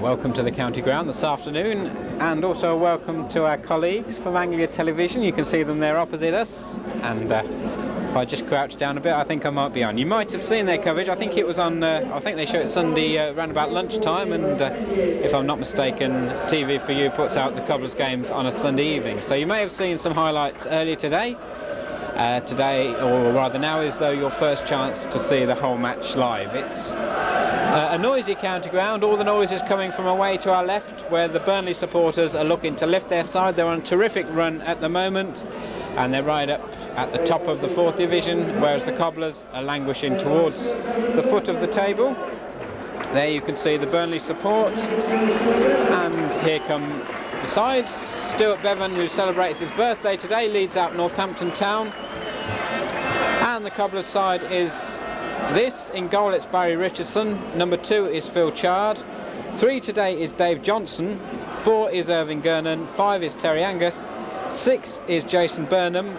Welcome to the county ground this afternoon, and also welcome to our colleagues from Anglia Television. You can see them there opposite us, and if I just crouch down a bit, I think I might be on. You might have seen their coverage. I think it was on, I think they show it Sunday around about lunchtime, and if I'm not mistaken, TV4U puts out the Cobblers games on a Sunday evening. So you may have seen some highlights earlier today. Today, or rather now, is though your first chance to see the whole match live. It's a noisy county ground. All the noise is coming from away to our left, where the Burnley supporters are looking to lift their side. They're on a terrific run at the moment, and they're right up at the top of the 4th division, whereas the Cobblers are languishing towards the foot of the table. There you can see the Burnley support, and here come the sides. Stuart Bevan, who celebrates his birthday today, leads out Northampton Town, and the Cobblers side is this. In goal it's Barry Richardson, number 2 is Phil Chard, 3 today is Dave Johnson, 4 is Irving Gernon, 5 is Terry Angus, 6 is Jason Burnham.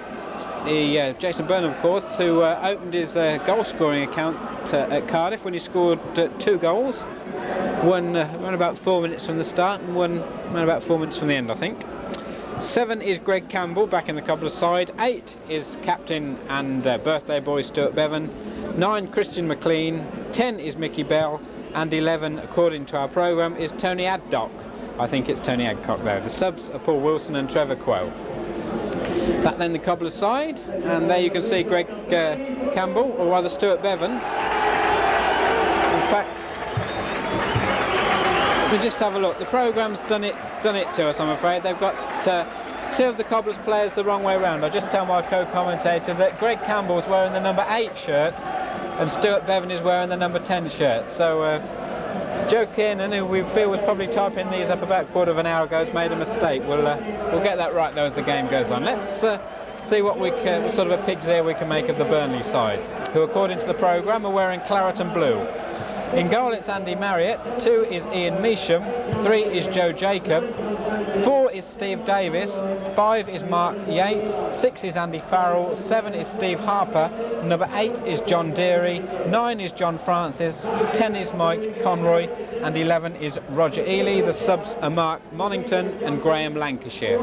Jason Burnham, of course, who opened his goal scoring account at Cardiff when he scored 2 goals. One about 4 minutes from the start, and one about 4 minutes from the end, I think. 7 is Greg Campbell, back in the Cobblers side. 8 is captain and birthday boy Stuart Bevan. 9 Christian McLean. 10 is Mickey Bell, and 11, according to our programme, is Tony Adcock. I think it's Tony Adcock there. The subs are Paul Wilson and Trevor Quayle. That then the Cobblers side, and there you can see Greg Campbell, or rather Stuart Bevan. In fact, we just have a look. The programme's done it to us, I'm afraid. They've got 2 of the Cobblers players the wrong way round. I just tell my co-commentator that Greg Campbell's wearing the number 8 shirt and Stuart Bevan is wearing the number 10 shirt. So Joe Kiernan, who we feel was probably typing these up about a quarter of an hour ago, has made a mistake. We'll get that right though as the game goes on. Let's see what sort of a pig's ear we can make of the Burnley side, who according to the programme are wearing claret and blue. In goal it's Andy Marriott, 2 is Ian Measham, 3 is Joe Jacob, 4 is Steve Davis, 5 is Mark Yates, 6 is Andy Farrell, 7 is Steve Harper, number 8 is John Deary, 9 is John Francis, 10 is Mike Conroy, and 11 is Roger Ely. The subs are Mark Monington and Graham Lancashire.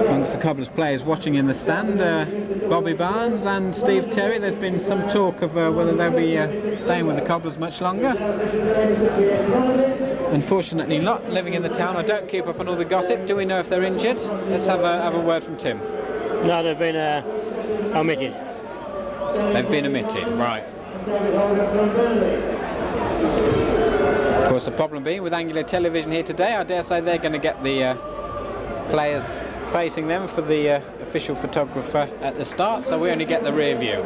Amongst the Cobblers players watching in the stand, Bobby Barnes and Steve Terry. There's been some talk of whether they'll be staying with the Cobblers much longer. Unfortunately not living in the town. I don't keep up on all the gossip. Do we know if they're injured? Let's have a word from Tim. No, they've been omitted. They've been omitted, right. Of course, the problem being with Anglia Television here today, I dare say they're going to get the players facing them for the official photographer at the start, so we only get the rear view.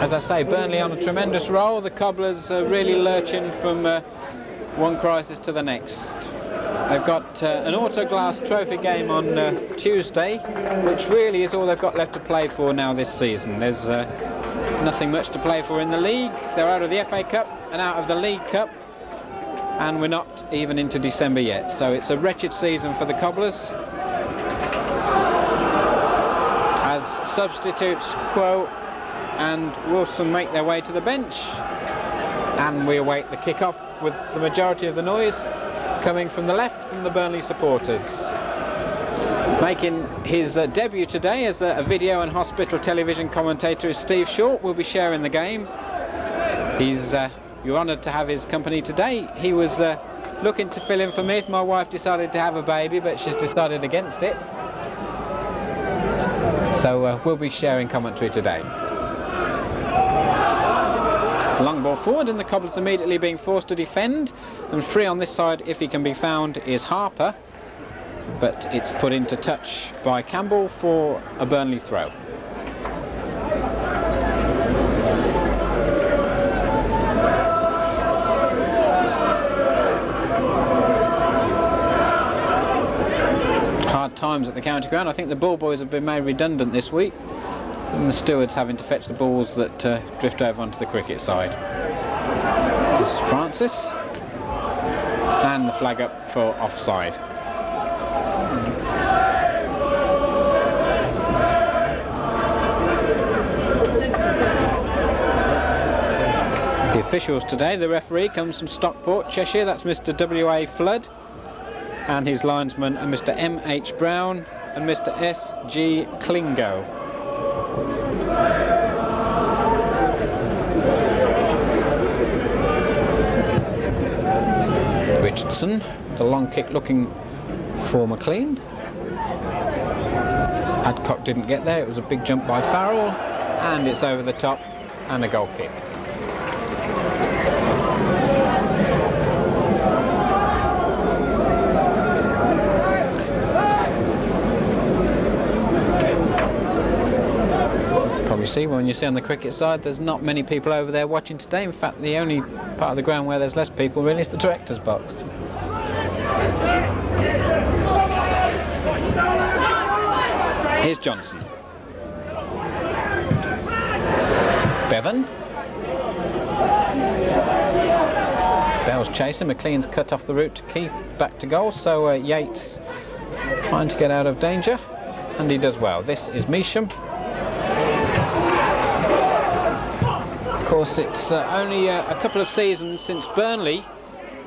As I say, Burnley on a tremendous roll. The Cobblers are really lurching from one crisis to the next. They've got an Autoglass Trophy game on Tuesday, which really is all they've got left to play for now this season. There's nothing much to play for in the league. They're out of the FA Cup and out of the League Cup, and we're not even into December yet. So it's a wretched season for the Cobblers, as substitutes Quo and Wilson make their way to the bench, and we await the kick-off with the majority of the noise coming from the left from the Burnley supporters. Making his debut today as a video and hospital television commentator is Steve Short. Will be sharing the game. You're honoured to have his company today. He was looking to fill in for me if my wife decided to have a baby, but she's decided against it. So we'll be sharing commentary today. It's a long ball forward, and the Cobblers immediately being forced to defend, and free on this side, if he can be found, is Harper, but it's put into touch by Campbell for a Burnley throw. Hard times at the county ground. I think the ball boys have been made redundant this week. and the stewards having to fetch the balls that drift over onto the cricket side. This is Francis, and the flag up for offside. The officials today, the referee comes from Stockport, Cheshire, that's Mr. W.A. Flood, and his linesmen are Mr. M.H. Brown and Mr. S.G. Klingo. Richardson, the long kick looking for McLean. Adcock didn't get there, it was a big jump by Farrell, and it's over the top and a goal kick. Probably see when you see on the cricket side there's not many people over there watching today. In fact, the only part of the ground where there's less people really is the director's box. Here's Johnson. Bevan. Bell's chasing, McLean's cut off the route to keep back to goal, so Yates trying to get out of danger, and he does well. This is Measham. Of course, it's only a couple of seasons since Burnley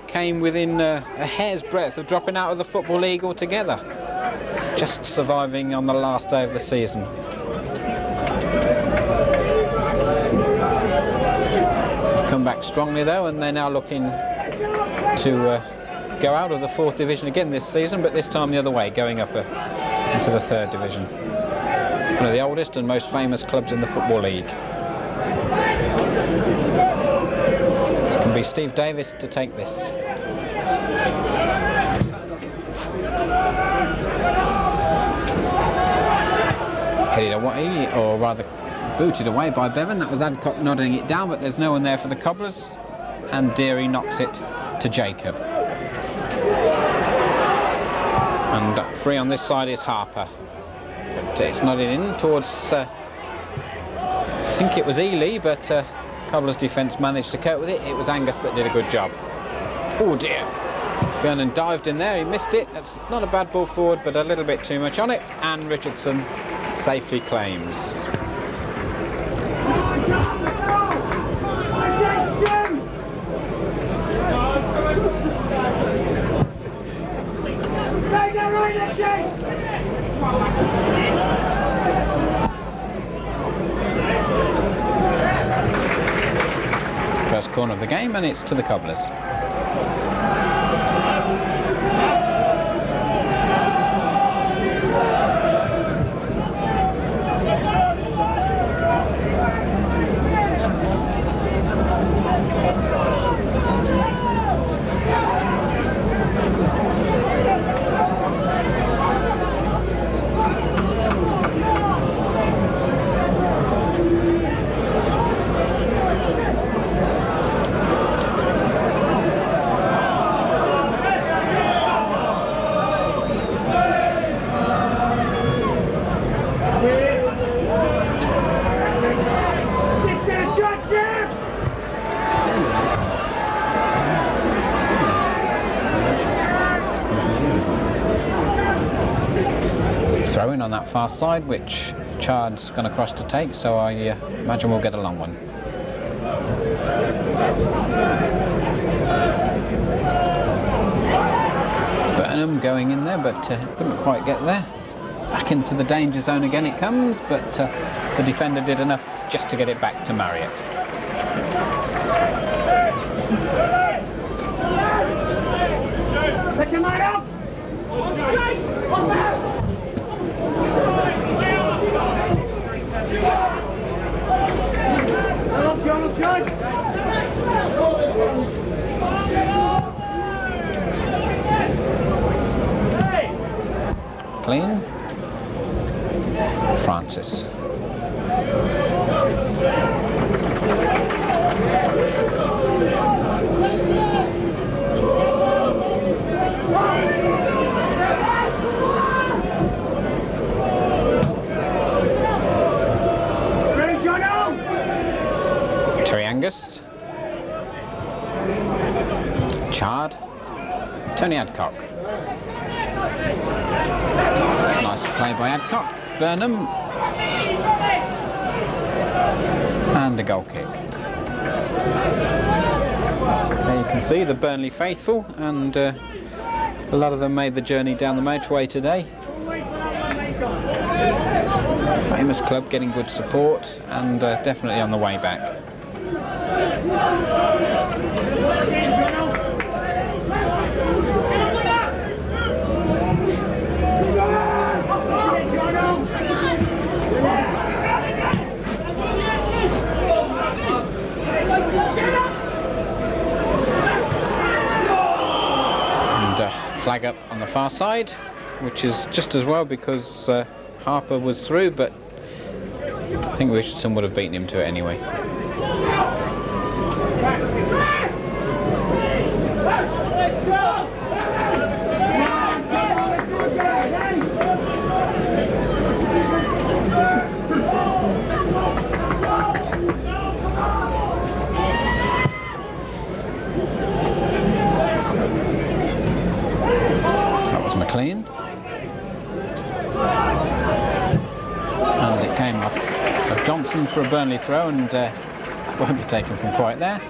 came within a hair's breadth of dropping out of the Football League altogether, just surviving on the last day of the season. Come back strongly though, and they're now looking to go out of the 4th division again this season, but this time the other way, going up into the 3rd division. One of the oldest and most famous clubs in the Football League. It's going to be Steve Davis to take this. Headed away, or rather booted away by Bevan. That was Adcock nodding it down, but there's no one there for the Cobblers, and Deary knocks it to Jacob. And free on this side is Harper, but it's nodded in towards I think it was Ely, but Cobblers' defence managed to cope with it. It was Angus that did a good job. Oh dear, Gernon dived in there, he missed it. That's not a bad ball forward, but a little bit too much on it, and Richardson safely claims. First corner of the game, and it's to the Cobblers. Throw in on that far side, which Chard's gone across to take, so I imagine we'll get a long one. Burnham going in there, but couldn't quite get there. Back into the danger zone again it comes, but the defender did enough just to get it back to Marriott. Pick him up! Clean. Francis. Angus. Chard. Tony Adcock. That's a nice play by Adcock. Burnham. And a goal kick. There you can see the Burnley faithful, and a lot of them made the journey down the motorway today. Famous club, getting good support, and definitely on the way back. Flag up on the far side, which is just as well because Harper was through, but I think Richardson would have beaten him to it anyway. McLean, and it came off of Johnson for a Burnley throw, and won't be taken from quite there.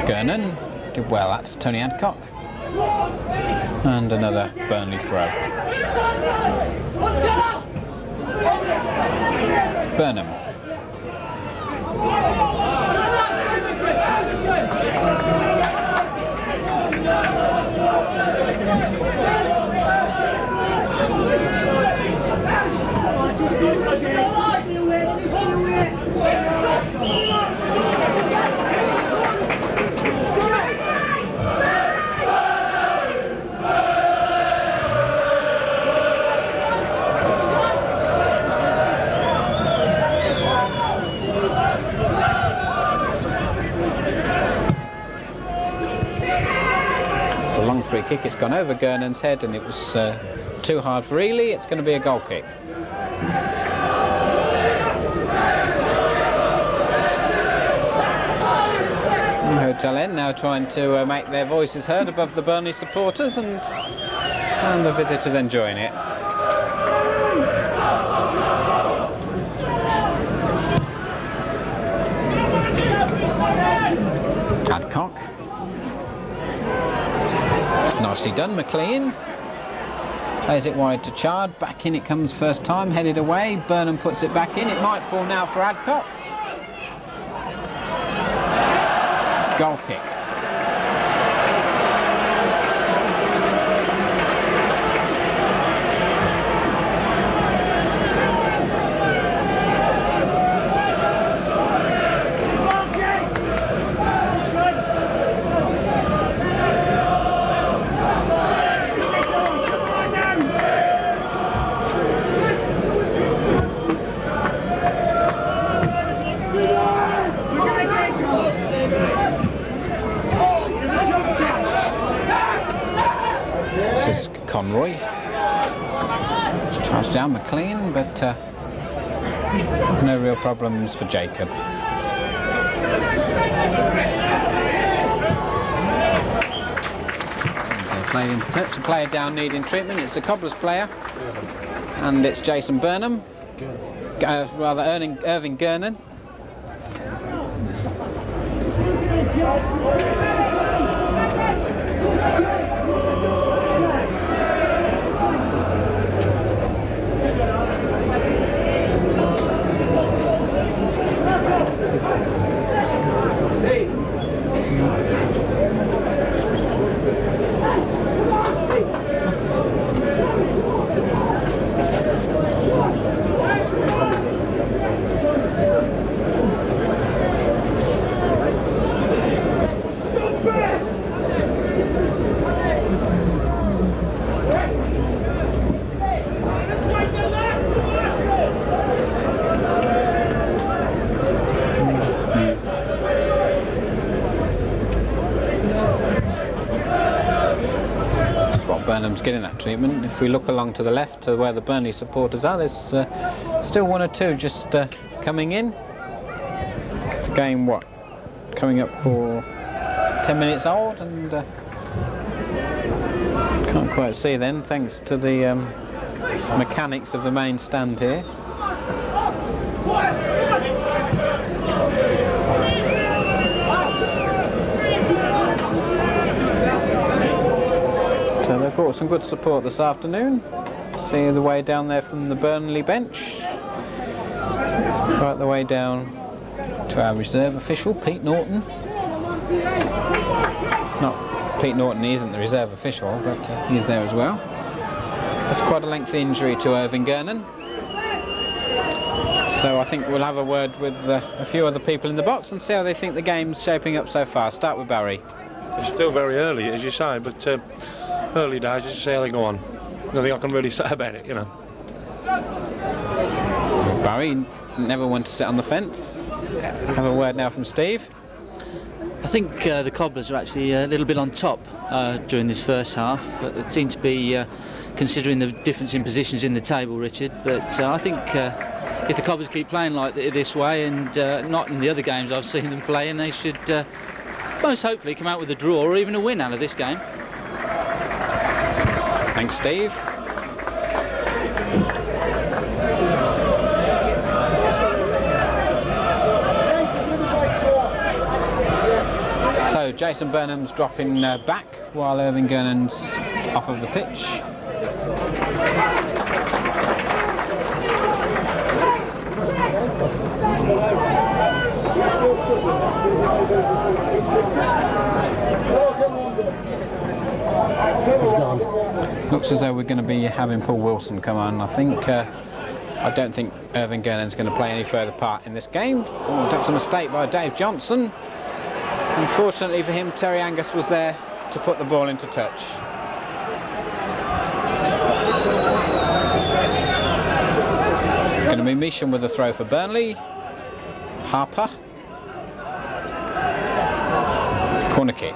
Gernon did well. That's Tony Adcock, and another Burnley throw. Burnham. Free kick. It's gone over Gernon's head, and it was too hard for Ely. It's going to be a goal kick. Hotel Inn now trying to make their voices heard above the Burnley supporters, and the visitors enjoying it. Adcock. Nicely done, McLean. Plays it wide to Chard. Back in it comes first time, headed away. Burnham puts it back in. It might fall now for Adcock. Goal kick. Conroy. Charged down McLean, but no real problems for Jacob. Okay, played into touch. A player down needing treatment. It's a Cobblers player, and it's Jason Burnham, rather Irving Gernon. Burnham's getting that treatment. If we look along to the left to where the Burnley supporters are, there's still one or two just coming in. The game, what, coming up for 10 minutes old, and can't quite see then, thanks to the mechanics of the main stand here. So they've got some good support this afternoon. See the way down there from the Burnley bench, right the way down to our reserve official, Pete Norton. Not Pete Norton, he isn't the reserve official, but he's there as well. That's quite a lengthy injury to Irving Gernon. So I think we'll have a word with a few other people in the box and see how they think the game's shaping up so far. Start with Barry. It's still very early, as you say, but early days, just see how they go on. Nothing I can really say about it, you know. Barry, never one to sit on the fence. Have a word now from Steve. I think the Cobblers are actually a little bit on top during this first half. It seemed to be, considering the difference in positions in the table, Richard, but I think if the Cobblers keep playing like this way, and not in the other games I've seen them playing, they should most hopefully come out with a draw or even a win out of this game. Thanks, Steve. So Jason Burnham's dropping back while Irving Gernon's off of the pitch. Looks as though we're going to be having Paul Wilson come on. I don't think Irving Gernon's going to play any further part in this game. Oh, that's a mistake by Dave Johnson. Unfortunately for him, Terry Angus was there to put the ball into touch. Going to be Measham with a throw for Burnley. Harper. Corner kick.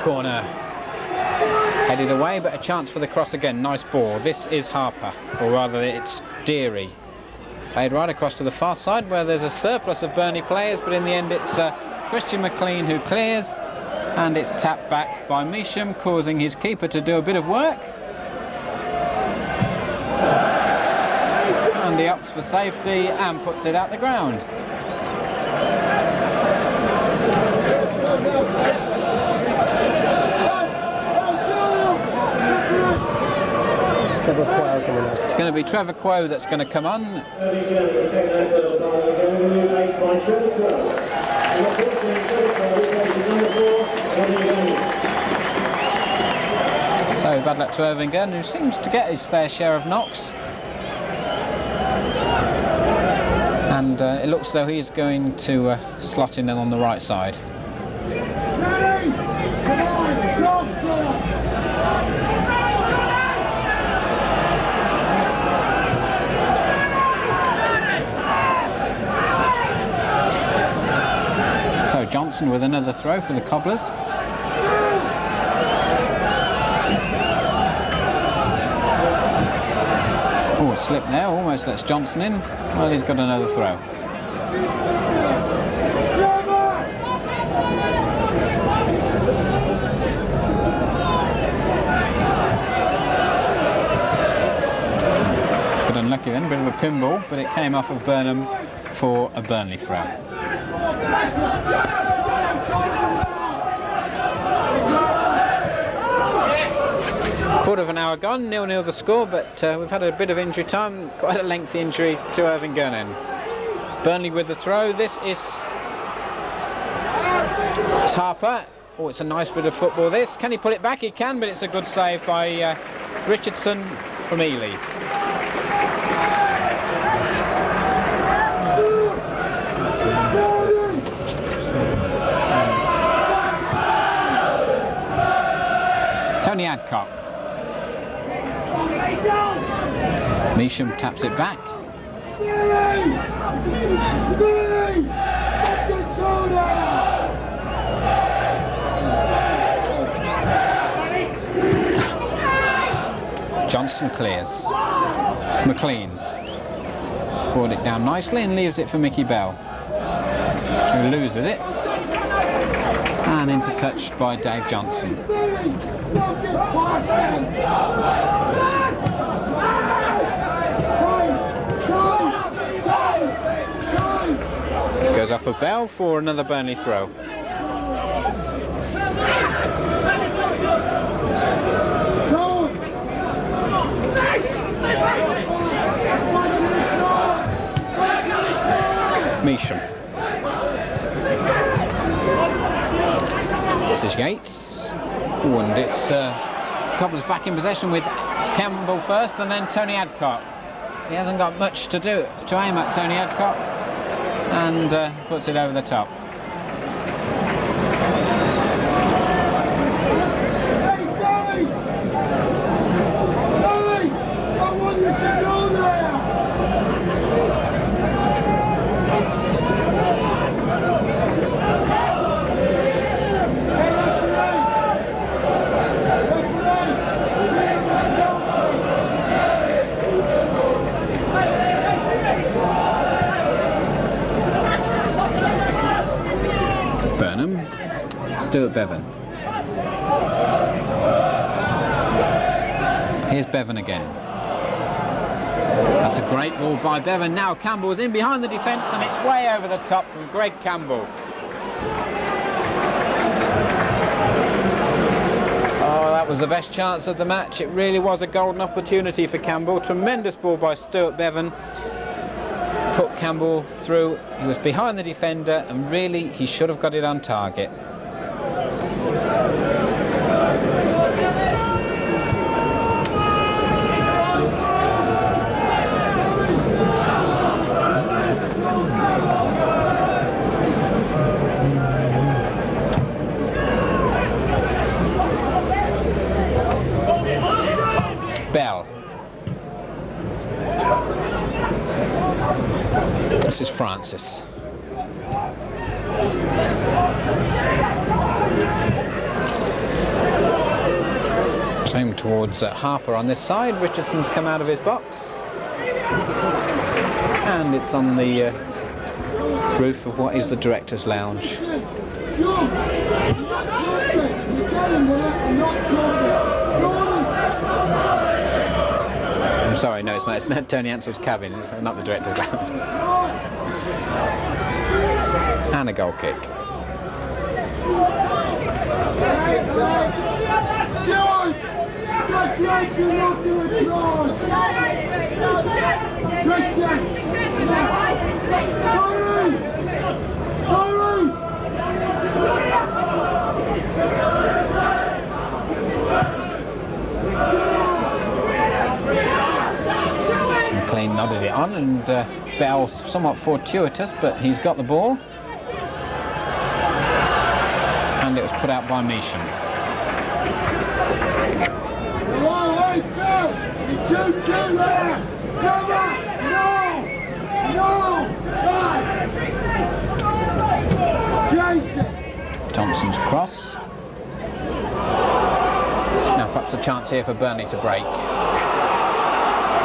Corner headed away, but a chance for the cross again. Nice ball. This is Harper, or rather it's Deary. Played right across to the far side where there's a surplus of Burnley players, but in the end it's Christian McLean who clears, and it's tapped back by Measham, causing his keeper to do a bit of work. And he opts for safety and puts it out the ground. It's going to be Trevor Quo that's going to come on. So bad luck to Irving Gernon, who seems to get his fair share of knocks. And it looks as though he's going to slot in on the right side. So Johnson with another throw for the Cobblers. Oh, a slip there, almost lets Johnson in. Well, he's got another throw. Got unlucky then, a bit of a pinball, but it came off of Burnham for a Burnley throw. Quarter of an hour gone, 0-0 the score, but we've had a bit of injury time, quite a lengthy injury to Irving Gernon. Burnley with the throw. This is Harper. Oh, it's a nice bit of football this. Can he pull it back? He can, but it's a good save by Richardson from Ely. Adcock. Measham taps it back. Johnson clears. McLean brought it down nicely and leaves it for Mickey Bell, who loses it, and into touch by Dave Johnson. Goes off for Bell for another Burnley throw. Measham. This is Yates. Ooh, and it's Cobblers back in possession with Campbell first and then Tony Adcock. He hasn't got much to aim at, Tony Adcock, and puts it over the top. Stuart Bevan. Here's Bevan again. That's a great ball by Bevan. Now Campbell's in behind the defence and it's way over the top from Greg Campbell. Oh, that was the best chance of the match. It really was a golden opportunity for Campbell. Tremendous ball by Stuart Bevan. Put Campbell through. He was behind the defender and really he should have got it on target. Bell. This is Francis. Same towards Harper on this side. Richardson's come out of his box. And it's on the roof of what is the director's lounge. I'm sorry, no, it's not. It's not Tony Ansell's cabin. It's not the director's lounge. And a goal kick. McLean nodded it on, and Bell somewhat fortuitous, but he's got the ball. And it was put out by Measham. Thompson's cross. Now perhaps a chance here for Burnley to break.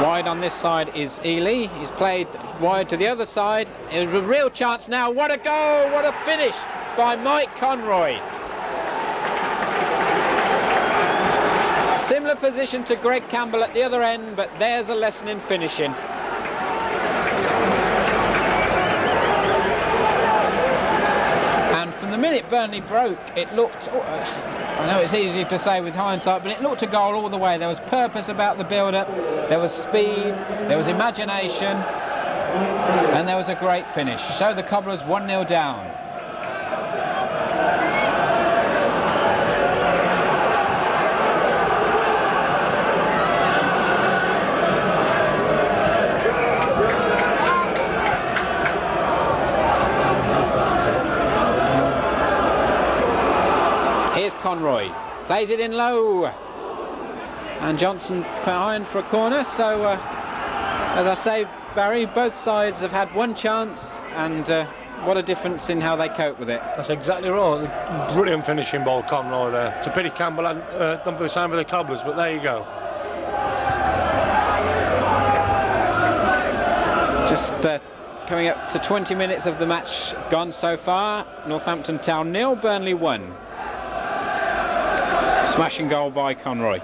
Wide on this side is Ely. He's played wide to the other side. It's a real chance now. What a goal! What a finish by Mike Conroy. Similar position to Greg Campbell at the other end, but there's a lesson in finishing. And from the minute Burnley broke, it looked, I know it's easy to say with hindsight, but it looked a goal all the way. There was purpose about the build-up, there was speed, there was imagination, and there was a great finish. So the Cobblers 1-0 down. Here's Conroy, plays it in low. and Johnson behind for a corner. So as I say, Barry, both sides have had one chance, and what a difference in how they cope with it. That's exactly right. Brilliant finishing ball, Conroy there. It's a pity Campbell hadn't done for the same for the Cobblers, but there you go. Just coming up to 20 minutes of the match gone so far. Northampton Town 0, Burnley 1. Smashing goal by Conroy.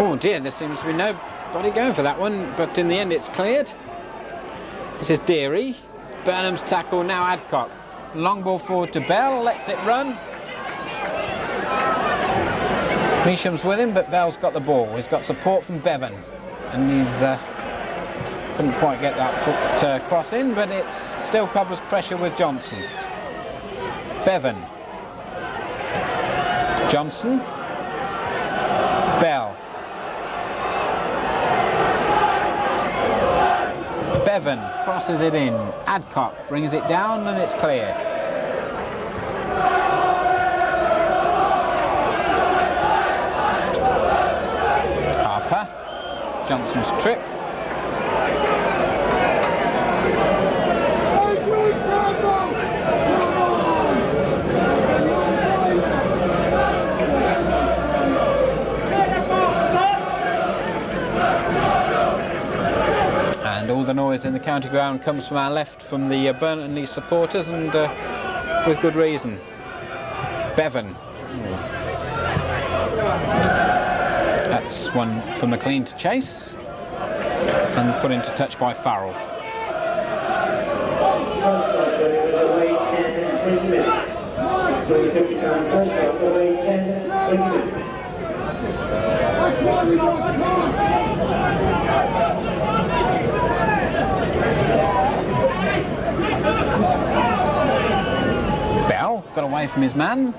Oh dear, there seems to be nobody going for that one, but in the end it's cleared. This is Deary. Burnham's tackle, now Adcock. Long ball forward to Bell, lets it run. Measham's with him, but Bell's got the ball. He's got support from Bevan, and he's couldn't quite get that cross in, but it's still Cobblers' pressure with Johnson. Bevan. Johnson. Bell. Bevan crosses it in. Adcock brings it down, and it's cleared. Harper. Johnson's trip. And all the noise in the county ground comes from our left, from the Burnley supporters, and with good reason. Bevan. That's one for McLean to chase, and put into touch by Farrell. Away 10 20 minutes. £50 first half, away 10 20 minutes. Bell got away from his man.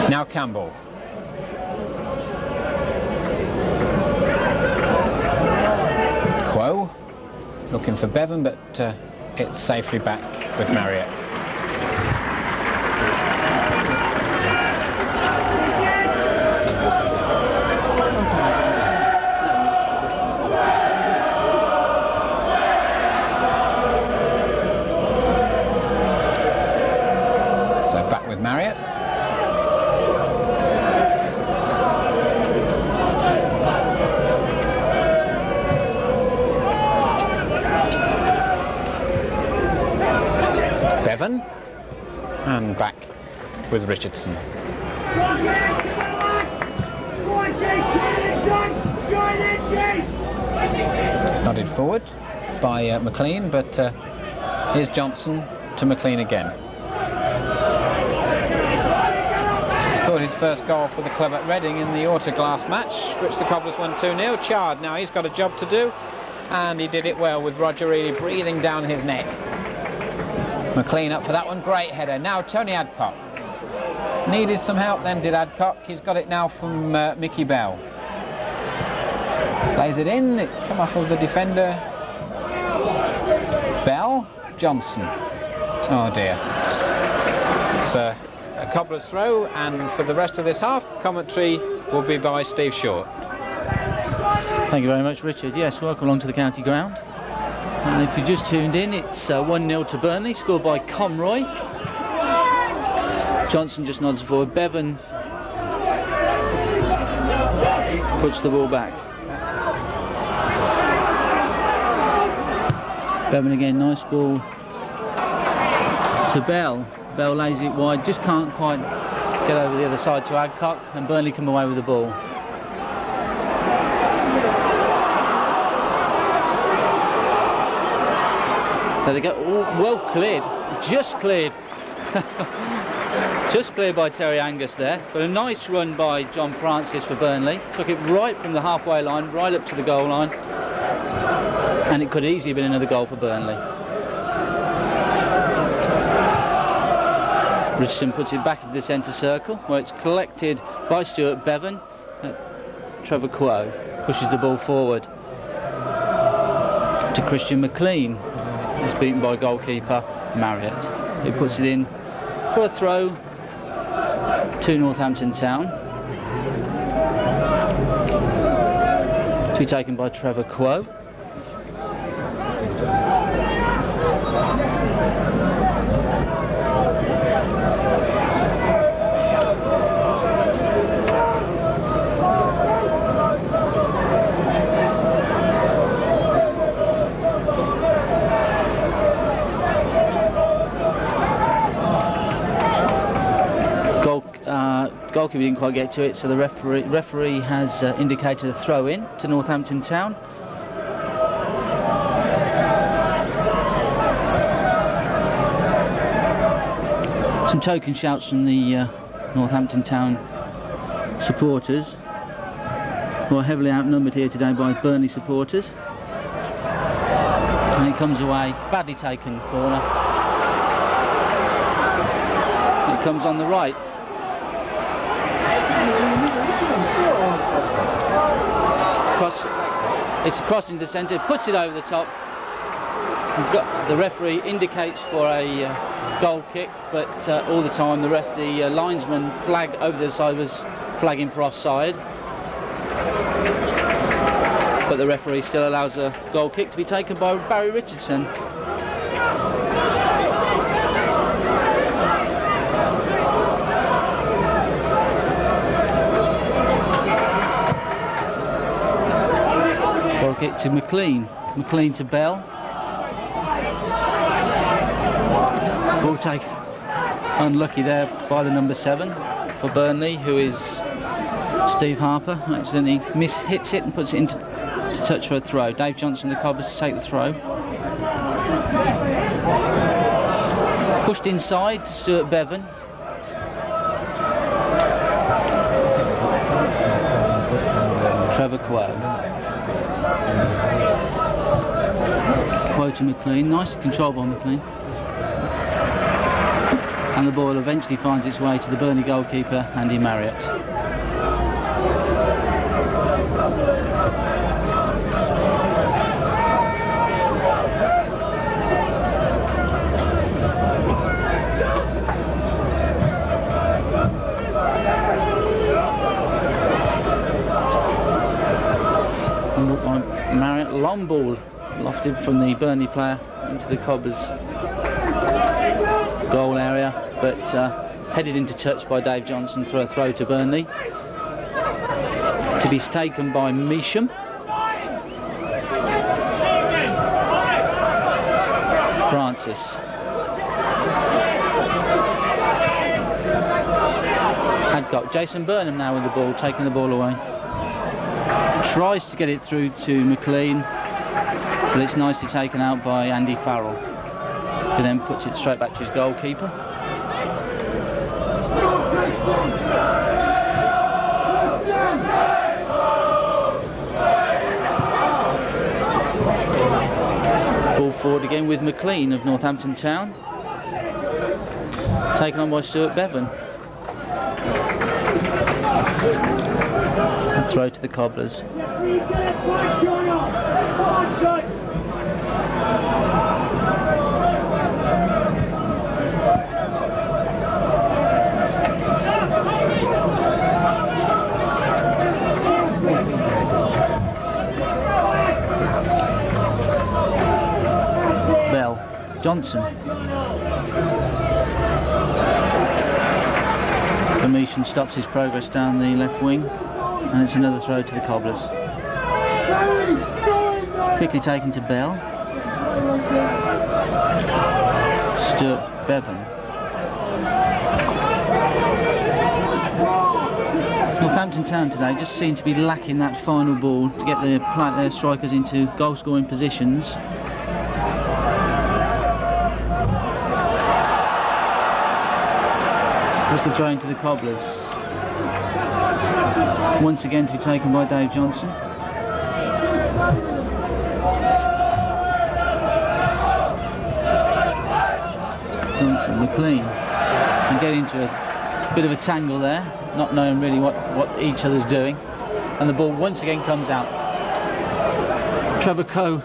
Now Campbell. Quo looking for Bevan, but it's safely back with Marriott. So back with Marriott. Bevan, and back with Richardson. Nodded forward by McLean, but here's Johnson to McLean again. Scored his first goal for the club at Reading in the Autoglass match, which the Cobblers won 2-0. Chard, now he's got a job to do, and he did it well with Roger Reilly breathing down his neck. McLean up for that one, great header. Now Tony Adcock. Needed some help then, did Adcock. He's got it now from Mickey Bell. Plays it in, it come off of the defender. Bell, Johnson. Oh dear. It's a Cobblers throw, and for the rest of this half, commentary will be by Steve Short. Thank you very much, Richard. Yes, welcome along to the county ground. And if you just tuned in, it's 1-0 to Burnley, scored by Conroy. Johnson just nods forward. Bevan puts the ball back. Bevan again, nice ball to Bell. Bell lays it wide, just can't quite get over the other side to Adcock, and Burnley come away with the ball. There they go. Oh, well cleared, just cleared. Just cleared by Terry Angus there, but a nice run by John Francis for Burnley. Took it right from the halfway line, right up to the goal line, and it could easily have been another goal for Burnley. Richardson puts it back into the centre circle, where it's collected by Stuart Bevan. Trevor Quo pushes the ball forward to Christian McLean. He's beaten by goalkeeper Marriott, who puts it in for a throw to Northampton Town. To be taken by Trevor Quo. Goalkeeper didn't quite get to it, so the referee has indicated a throw-in to Northampton Town. Some token shouts from the Northampton Town supporters, who are heavily outnumbered here today by Burnley supporters. And it comes away, badly taken corner. It comes on the right. It's crossed into centre, puts it over the top. The referee indicates for a goal kick, but all the time the linesman flag over the side was flagging for offside. But the referee still allows a goal kick to be taken by Barry Richardson. Goal kick to McLean. McLean to Bell. Ball take unlucky there by the number 7 for Burnley, who is Steve Harper. Accidentally hits it and puts it into touch for a throw. Dave Johnson, the Cobblers, to take the throw. Pushed inside to Stuart Bevan. Trevor Quo. Quo to McLean. Nice control by McLean. And the ball eventually finds its way to the Burnley goalkeeper, Andy Marriott. Marriott, long ball lofted from the Burnley player into the Cobblers goal area, but headed into touch by Dave Johnson through a throw to Burnley, to be taken by Measham. Francis. Hadcock. Jason Burnham now with the ball, taking the ball away. Tries to get it through to McLean, but it's nicely taken out by Andy Farrell, who then puts it straight back to his goalkeeper. Ball forward again with McLean of Northampton Town, taken on by Stuart Bevan. A throw to the Cobblers. Bell. Johnson. Commission stops his progress down the left wing, and it's another throw to the Cobblers. Quickly taken to Bell. Stuart Bevan. Northampton Town today just seem to be lacking that final ball to get their strikers into goal scoring positions. What's the throw into the Cobblers? Once again to be taken by Dave Johnson. Johnson, McLean, and get into a bit of a tangle there, not knowing really what each other's doing, and the ball once again comes out. Trevor Coe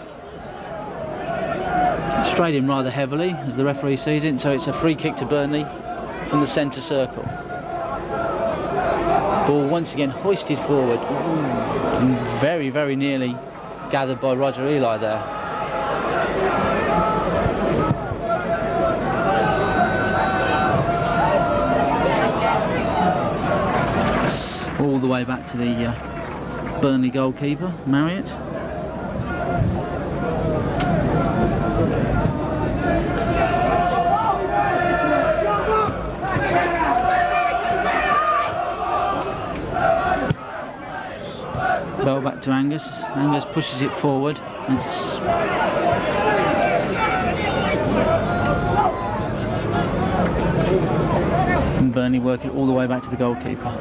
Straight in rather heavily as the referee sees it, so it's a free kick to Burnley from the centre circle. Ball once again hoisted forward. And very, very nearly gathered by Roger Eli there. It's all the way back to the Burnley goalkeeper, Marriott. Ball back to Angus. Angus pushes it forward. And Burnley work it all the way back to the goalkeeper.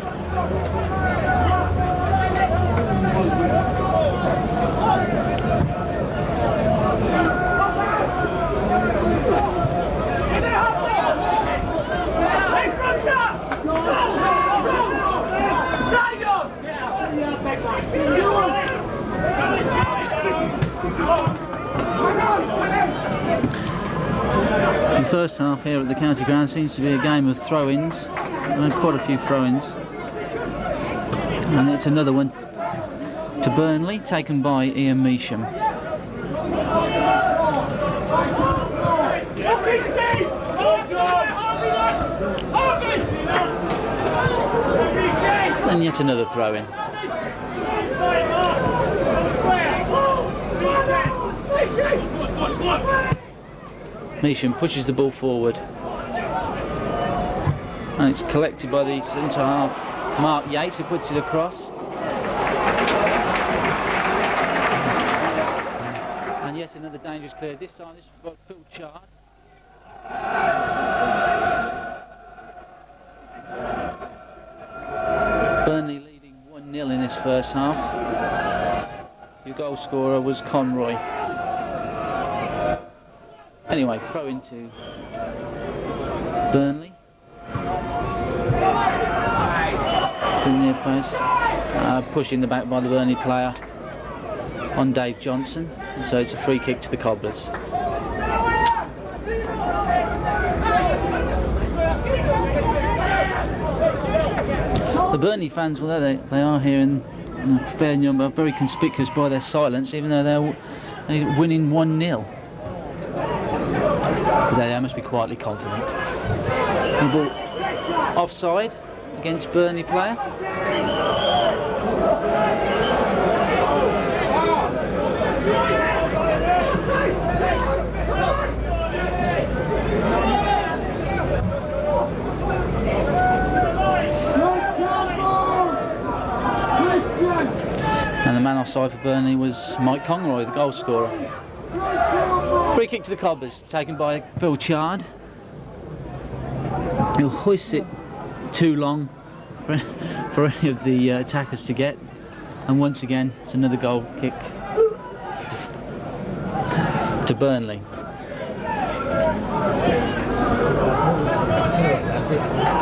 The first half here at the county ground seems to be a game of throw-ins. We've had quite a few throw-ins. And it's another one to Burnley, taken by Ian Measham. And yet another throw-in. Measham pushes the ball forward. And it's collected by the centre half, Mark Yates, who puts it across. And yet another dangerous clear. This time this is by Phil Chard. Burnley leading 1-0 in this first half. Your goal scorer was Conroy. Anyway, throw into Burnley. To the near post. Pushing the back by the Burnley player on Dave Johnson. And so it's a free kick to the Cobblers. The Burnley fans, although they are here in a fair number, are very conspicuous by their silence, even though they're winning 1-0. But they must be quietly confident. The ball offside against Burnley player. And the man offside for Burnley was Mike Conroy, the goal scorer. Free kick to the Cobblers, taken by Phil Chard. He'll hoist it too long for any of the attackers to get. And once again, it's another goal kick to Burnley.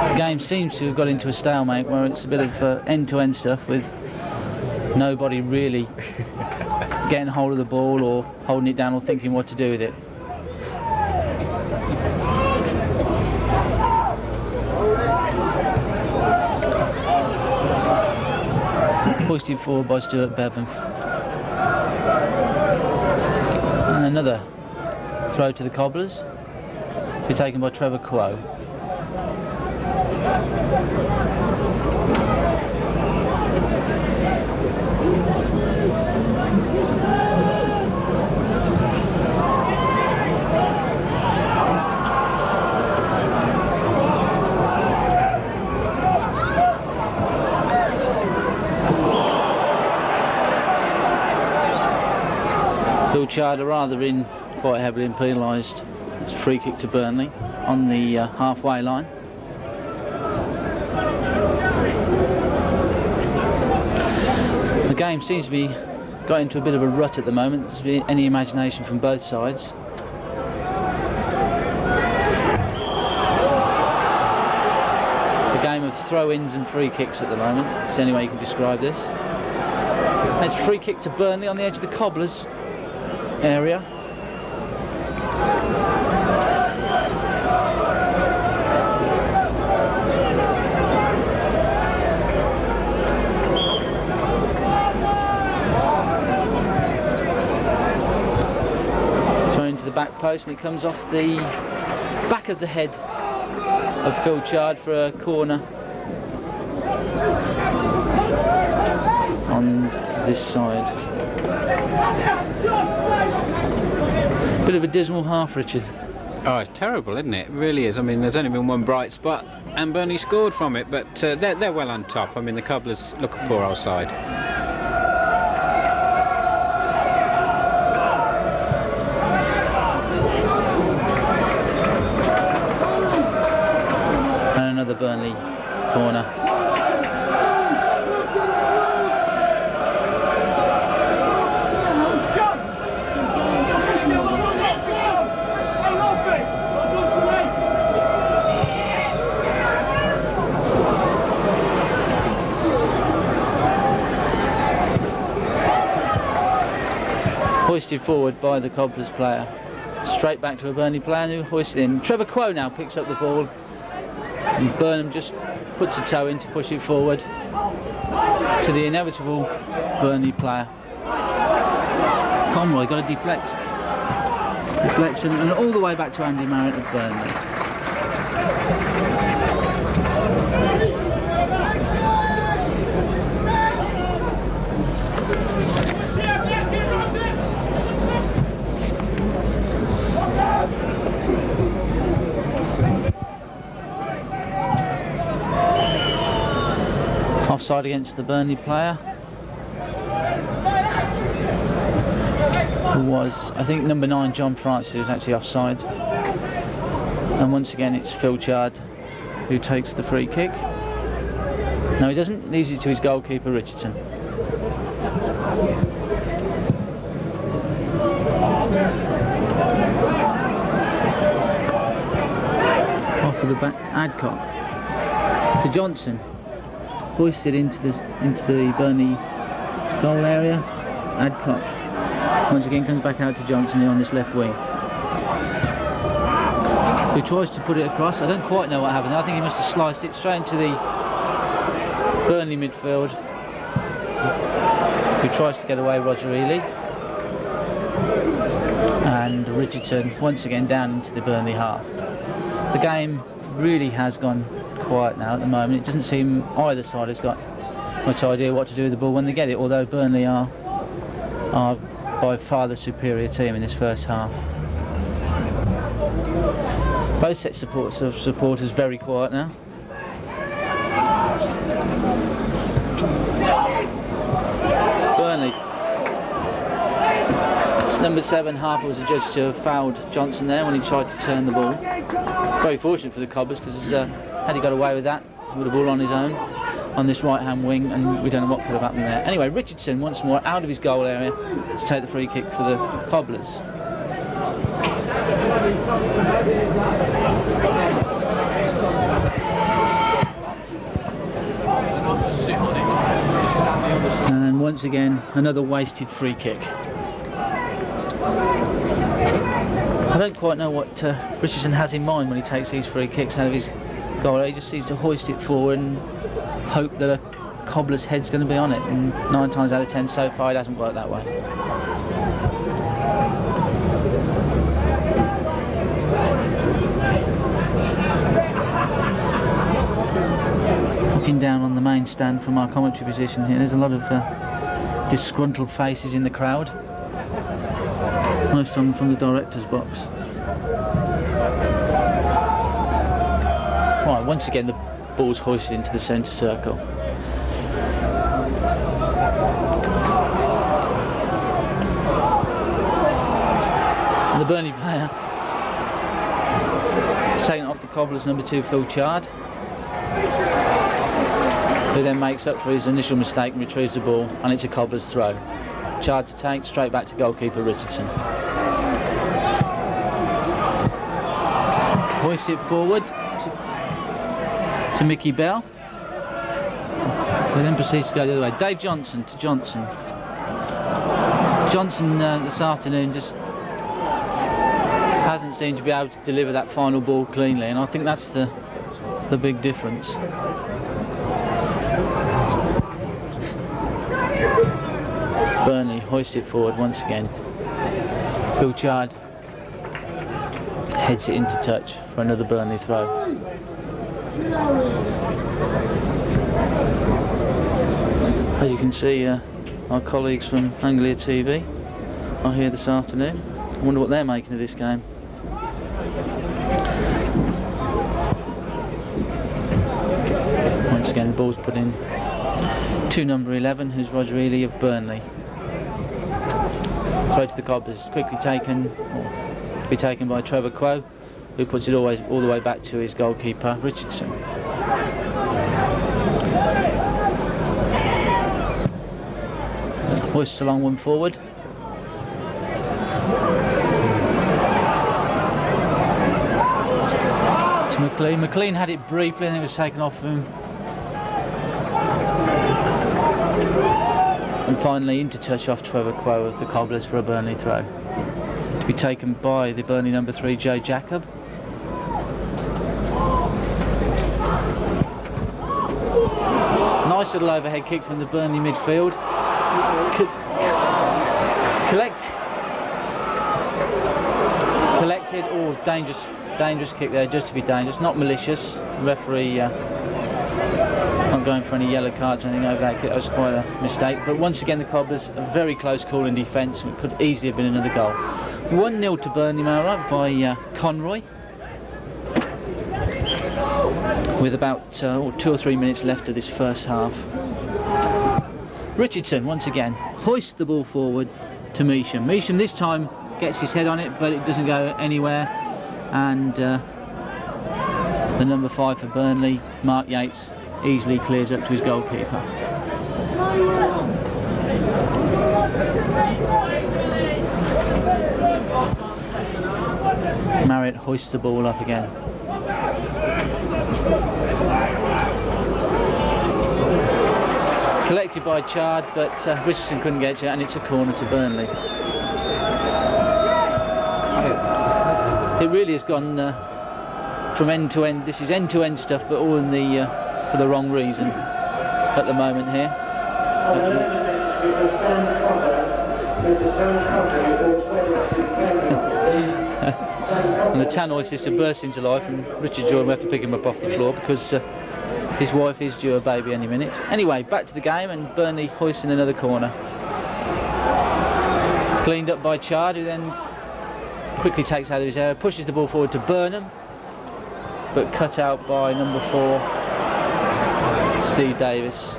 The game seems to have got into a stalemate where it's a bit of end-to-end stuff with nobody really getting hold of the ball or holding it down or thinking what to do with it. Hoisted forward by Stuart Bevan. And another throw to the Cobblers, to be taken by Trevor Quo. Phil Chard rather in quite heavily and penalised. It's a free kick to Burnley on the halfway line. The game seems to be got into a bit of a rut at the moment. There's any imagination from both sides. A game of throw-ins and free kicks at the moment. It's the only way you can describe this. And it's a free kick to Burnley on the edge of the Cobblers area. The back post, and it comes off the back of the head of Phil Chard for a corner on this side. Bit of a dismal half, Richard. Oh, it's terrible, isn't it? It really is. I mean, there's only been one bright spot, and Burnley scored from it, but they're well on top. I mean, the Cobblers look a poor old side. The Burnley corner. Hoisted forward by the Cobblers player. Straight back to a Burnley player who hoisted in. Trevor Quo now picks up the ball. And Burnham just puts a toe in to push it forward to the inevitable Burnley player. Conroy got a deflection and all the way back to Andy Marrett of Burnley. Offside against the Burnley player, who was, I think, number 9, John Francis, who was actually offside. And once again it's Phil Chard who takes the free kick. No, he doesn't. Leaves it to his goalkeeper, Richardson. Off of the back, Adcock to Johnson. Hoisted into the Burnley goal area. Adcock once again comes back out to Johnson here on this left wing, who tries to put it across. I don't quite know what happened. I think he must have sliced it straight into the Burnley midfield, who tries to get away, Roger Ely, and Richardson once again down into the Burnley half. The game really has gone quiet now at the moment. It doesn't seem either side has got much idea what to do with the ball when they get it, although Burnley are by far the superior team in this first half. Both sets of supporters very quiet now. Burnley. Number 7, Harper, was adjudged to have fouled Johnson there when he tried to turn the ball. Very fortunate for the Cobblers, because had he got away with that, he would have ball on his own on this right-hand wing, and we don't know what could have happened there. Anyway, Richardson once more out of his goal area to take the free kick for the Cobblers. And once again, another wasted free kick. I don't quite know what Richardson has in mind when he takes these free kicks out of his goal. He just needs to hoist it forward and hope that a Cobbler's head's going to be on it, and 9 times out of 10 so far it hasn't worked that way. Looking down on the main stand from our commentary position here, there's a lot of disgruntled faces in the crowd, most of them from the director's box. Right, once again the ball's hoisted into the centre circle. And the Burnley player is taken off the Cobblers' number 2, Phil Chard, who then makes up for his initial mistake and retrieves the ball, and it's a Cobblers' throw. Chard to take, straight back to goalkeeper Richardson. Hoist it forward to Mickey Bell, who then proceeds to go the other way. Dave Johnson to Johnson. Johnson this afternoon just hasn't seemed to be able to deliver that final ball cleanly, and I think that's the big difference. Burnley hoists it forward once again. Phil Chard heads it into touch for another Burnley throw. As you can see, our colleagues from Anglia TV are here this afternoon. I wonder what they're making of this game. Once again, the ball's put in to number 11, who's Roger Ely of Burnley. Throw to the Cobblers, quickly taken, or to be taken by Trevor Quo, who puts it all the way back to his goalkeeper, Richardson. Hoists a long one forward. To McLean. McLean had it briefly and it was taken off him. And finally into touch off Trevor Quo of the Cobblers for a Burnley throw. To be taken by the Burnley number 3, Joe Jacob. Nice little overhead kick from the Burnley midfield. Collected. Oh, dangerous kick there, just to be dangerous, not malicious. The referee not going for any yellow cards or anything over that kick. That was quite a mistake. But once again, the Cobblers, a very close call in defence, and it could easily have been another goal. 1-0 to Burnley, am I right, by Conroy, with about 2 or 3 minutes left of this first half. Richardson once again hoists the ball forward to Measham. Measham this time gets his head on it, but it doesn't go anywhere, and the number 5 for Burnley, Mark Yates, easily clears up to his goalkeeper. Marriott hoists the ball up again. Collected by Chard, but Richardson couldn't get to it, and it's a corner to Burnley. It really has gone from end to end. This is end to end stuff, but all in the for the wrong reason at the moment here. And the tannoy system bursts into life, and Richard Jordan will have to pick him up off the floor because his wife is due a baby any minute. Anyway, back to the game, and Burnley hoisting another corner. Cleaned up by Chard, who then quickly takes out of his area, pushes the ball forward to Burnham, but cut out by number 4, Steve Davis.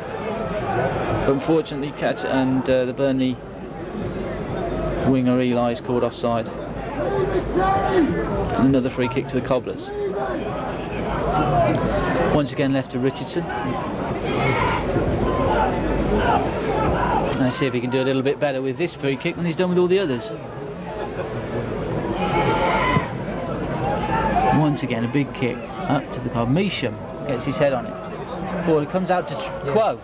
Unfortunately, the Burnley winger Eli is called offside. And another free kick to the Cobblers. Once again left to Richardson. Let's see if he can do a little bit better with this free kick than he's done with all the others. Once again a big kick up to the Cobb. Measham gets his head on it. Ball it comes out to Quo.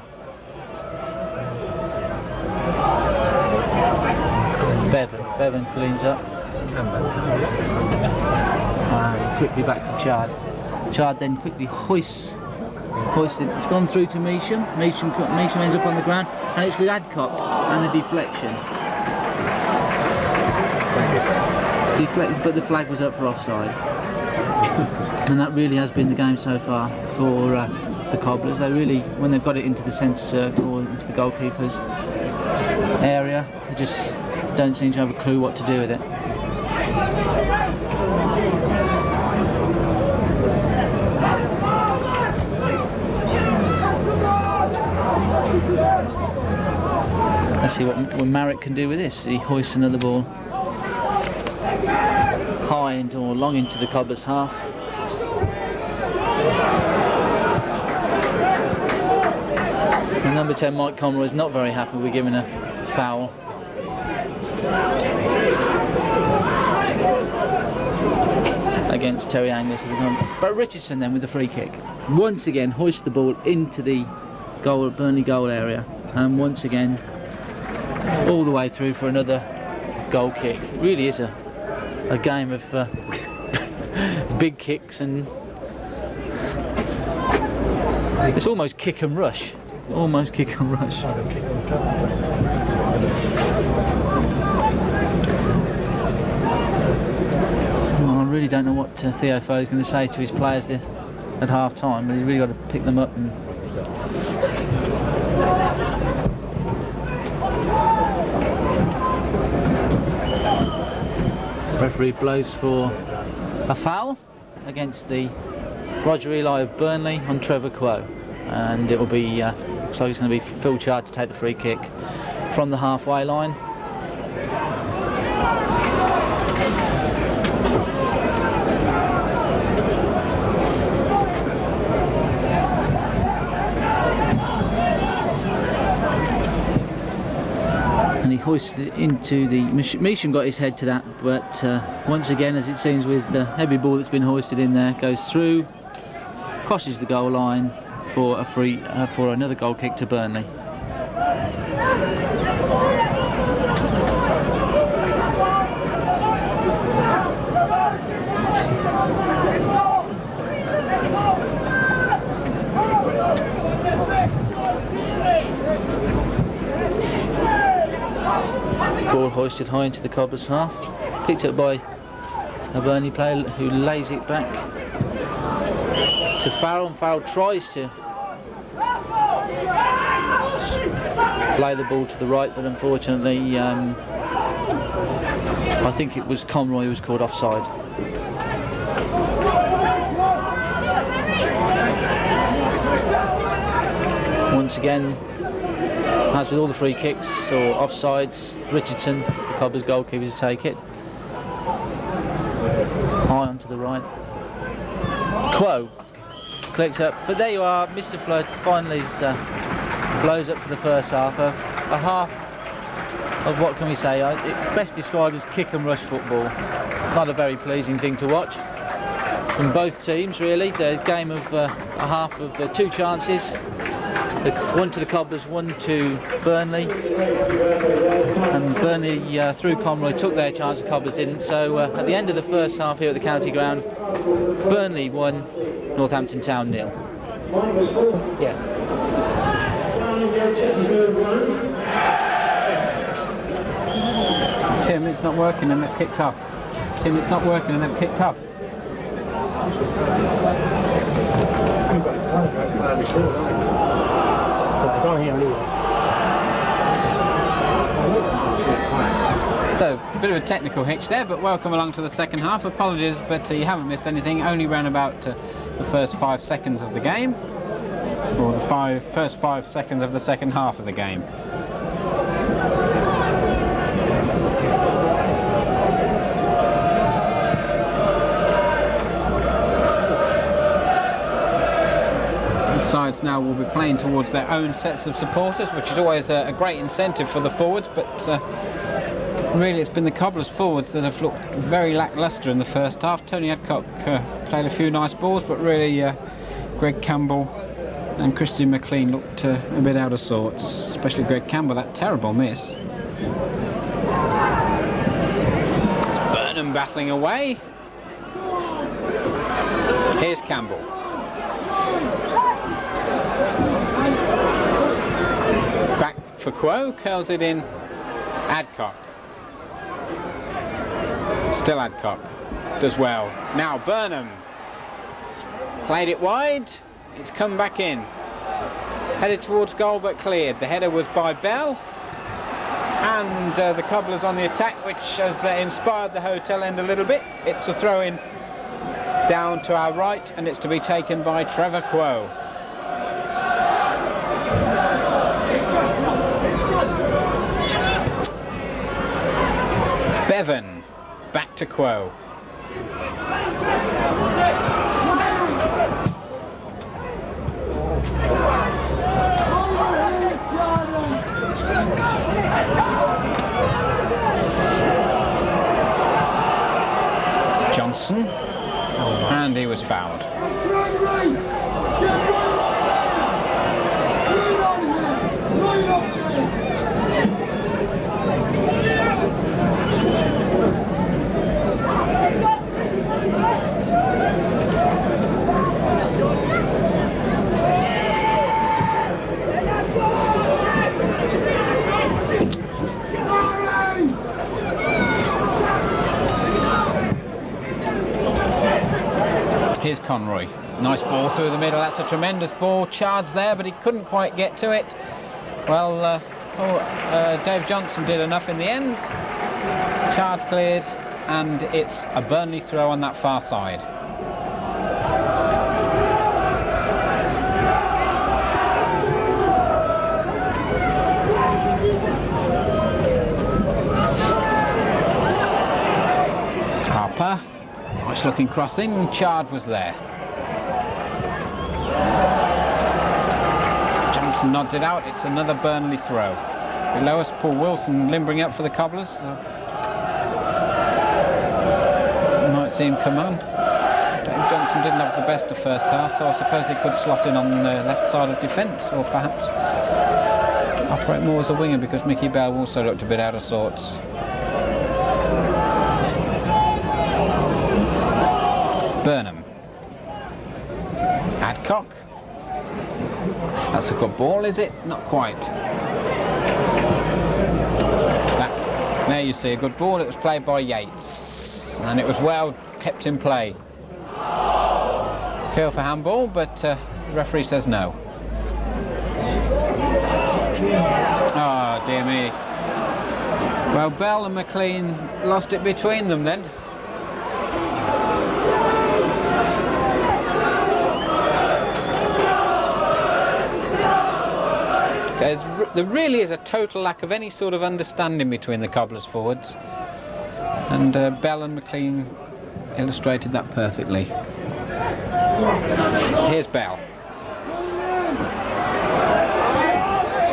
Bevan cleans up. And quickly back to Chard. Chard then quickly hoists it. It's gone through to Measham. Measham ends up on the ground, and it's with Adcock and a deflection. But the flag was up for offside. And that really has been the game so far for the Cobblers. They really, when they've got it into the centre circle or into the goalkeeper's area, they just don't seem to have a clue what to do with it. Let's see what Marriott can do with this. He hoists another ball high into or long into the Cobblers' half. And number 10, Mike Conroy, is not very happy with giving a foul. Against Terry Angus. But Richardson then with the free kick. Once again hoists the ball into the Burnley goal area, and once again all the way through for another goal kick. It really is a a game of big kicks, and it's almost kick and rush. Almost kick and rush. Well, I really don't know what Theo Foley's going to say to his players at half time, but he's really got to pick them up. And referee blows for a foul against the Roger Eli of Burnley on Trevor Quo, and it will be looks like it's going to be Phil Chard to take the free kick from the halfway line. And he hoisted it into the... Measham got his head to that, but once again, as it seems with the heavy ball that's been hoisted in there, goes through, crosses the goal line for a for another goal kick to Burnley. Ball hoisted high into the Cobblers' half, picked up by a Burnley player who lays it back to Farrell, and Farrell tries to play the ball to the right, but unfortunately I think it was Conroy who was called offside. Once again, as with all the free kicks or offsides, Richardson, the Cobblers goalkeeper, to take it high onto the right. Quo clicks up, but there you are. Mr. Flood finally blows up for the first half. A half of, what can we say, best described as kick and rush football. Not a very pleasing thing to watch from both teams, really. The game of a half of two chances, one to the Cobblers, one to Burnley, and Burnley through Conroy took their chance, the Cobblers didn't. So at the end of the first half here at the county ground, Burnley 1, Northampton Town 0. Yeah. Tim, it's not working and they've kicked off. Tim, it's not working and they've kicked off. It's on here anyway. So, a bit of a technical hitch there, but welcome along to the second half. Apologies, but you haven't missed anything. Only ran about the first 5 seconds of the game, or the first 5 seconds of the second half of the game. Sides now will be playing towards their own sets of supporters, which is always a great incentive for the forwards, but really it's been the Cobblers forwards that have looked very lacklustre in the first half. Tony Adcock played a few nice balls, but really Greg Campbell and Christian McLean looked a bit out of sorts, especially Greg Campbell, that terrible miss. It's Burnham battling away. Here's Campbell. Back for Quo, curls it in. Adcock. Still Adcock. Does well. Now Burnham. Played it wide. It's come back in. Headed towards goal but cleared. The header was by Bell. And the Cobblers on the attack, which has inspired the hotel end a little bit. It's a throw in down to our right, and it's to be taken by Trevor Quo. Bevan, back to Quo. Johnson, and he was fouled. Conroy. Nice ball through the middle. That's a tremendous ball. Chard's there, but he couldn't quite get to it. Well, Dave Johnson did enough in the end. Chard cleared, and it's a Burnley throw on that far side. Harper, nice looking crossing. Chard was there. Johnson nods it out. It's another Burnley throw. Below us, Paul Wilson limbering up for the Cobblers. You might see him come on. Dave Johnson didn't have the best of first half, so I suppose he could slot in on the left side of defence, or perhaps operate more as a winger, because Mickey Bell also looked a bit out of sorts. Burnham. Adcock. That's a good ball, is it? Not quite. There you see a good ball. It was played by Yates, and it was well kept in play. Appeal for handball, but the referee says no. Oh, dear me. Well, Bell and McLean lost it between them then. There really is a total lack of any sort of understanding between the Cobblers forwards, and Bell and McLean illustrated that perfectly. Here's Bell.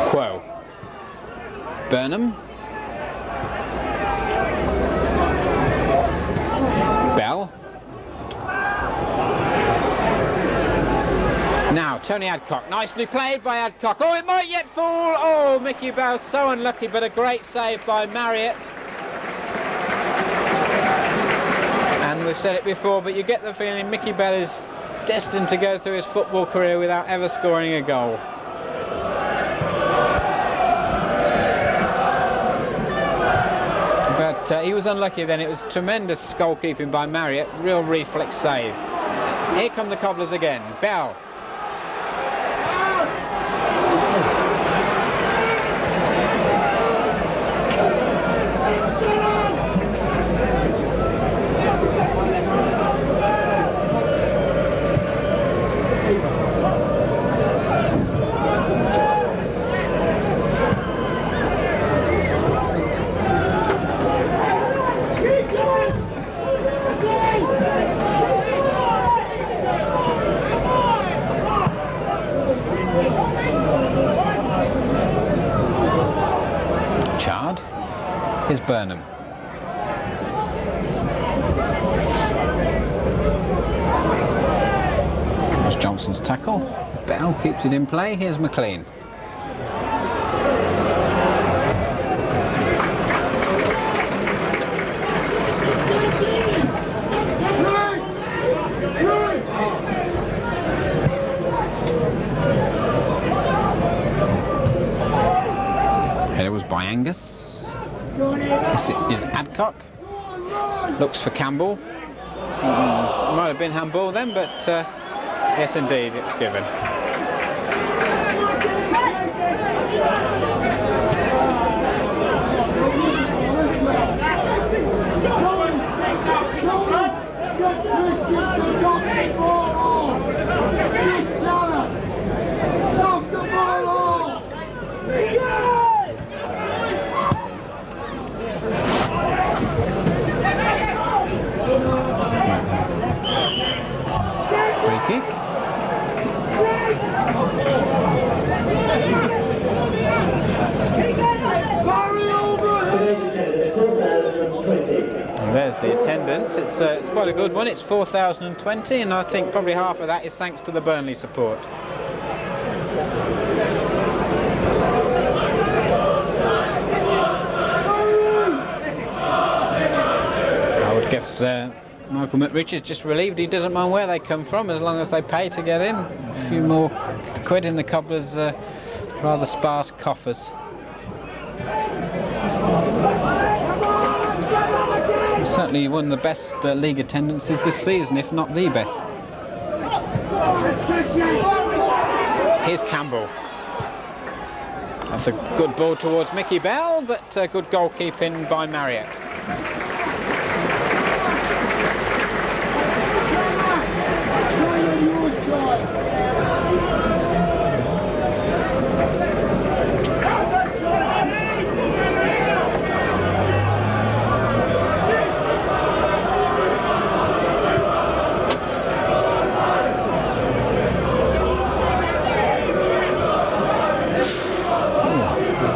Quo. Burnham. Bell. Now, Tony Adcock, nicely played by Adcock. Oh, it might yet fall. Oh, Mickey Bell, so unlucky, but a great save by Marriott. And we've said it before, but you get the feeling Mickey Bell is destined to go through his football career without ever scoring a goal. But he was unlucky then. It was tremendous goalkeeping by Marriott, real reflex save. Here come the Cobblers again. Bell. Chard. Here's Burnham. There's Johnson's tackle. Bell keeps it in play. Here's McLean. Header was by Angus. This is Adcock. Looks for Campbell. Might have been handball then, but yes, indeed, it was given. Free kick. And there's the attendance. It's quite a good one. It's 4,020, and I think probably half of that is thanks to the Burnley support. I would guess Michael McRitchard's just relieved. He doesn't mind where they come from as long as they pay to get in. A few more quid in the Cobblers' rather sparse coffers. Certainly one of the best league attendances this season, if not the best. Here's Campbell. That's a good ball towards Mickey Bell, but good goalkeeping by Marriott.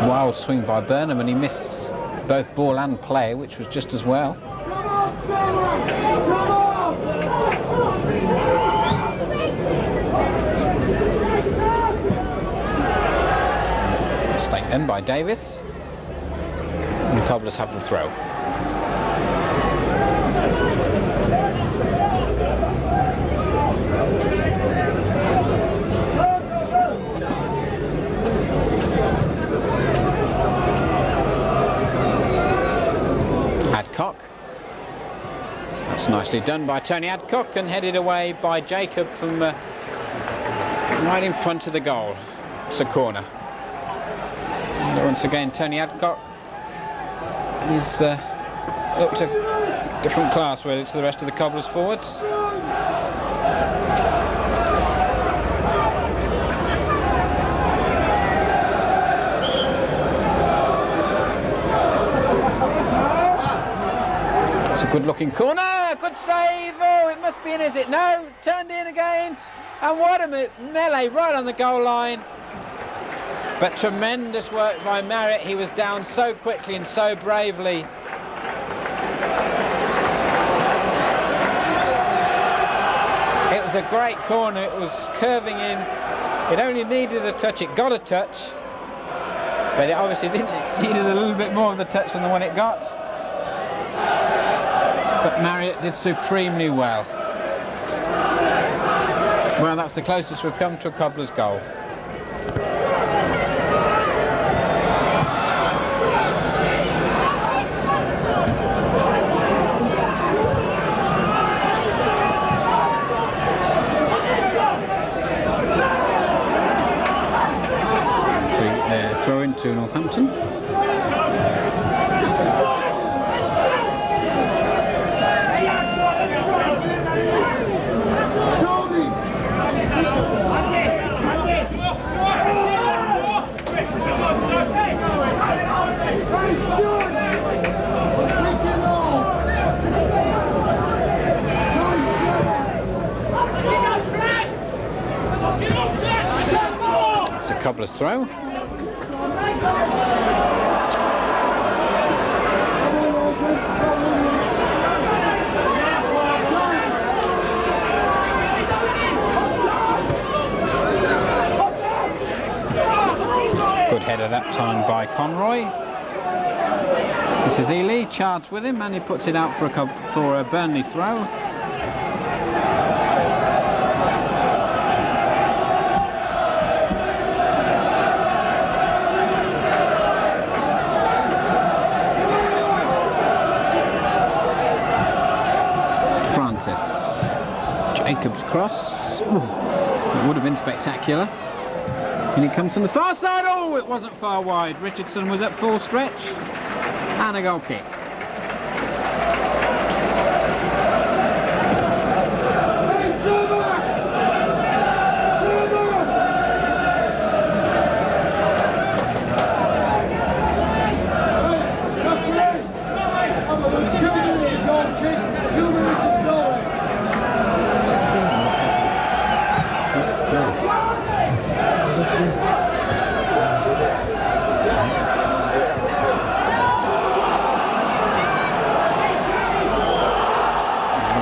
Wild swing by Burnham, and he missed both ball and play, which was just as well. Mistake then by Davis, and the Cobblers have the throw. Adcock. That's nicely done by Tony Adcock and headed away by Jacob from right in front of the goal. It's a corner. And once again, Tony Adcock is looked a different class really to the rest of the Cobblers forwards. It's a good looking corner, good save, oh it must be in, is it? No, turned in again, and what a melee right on the goal line. But tremendous work by Marriott, he was down so quickly and so bravely. It was a great corner, it was curving in, it only needed a touch, it got a touch, but it obviously needed a little bit more of the touch than the one it got. But Marriott did supremely well. Well, that's the closest we've come to a Cobblers goal. So throw into Northampton. It's a Cobblers throw. Good header that time by Conroy. This is Ely, charged with him, and he puts it out for a Burnley throw. Jacob's cross. Ooh, it would have been spectacular. And it comes from the far side. Oh, it wasn't far wide. Richardson was at full stretch. And a goal kick.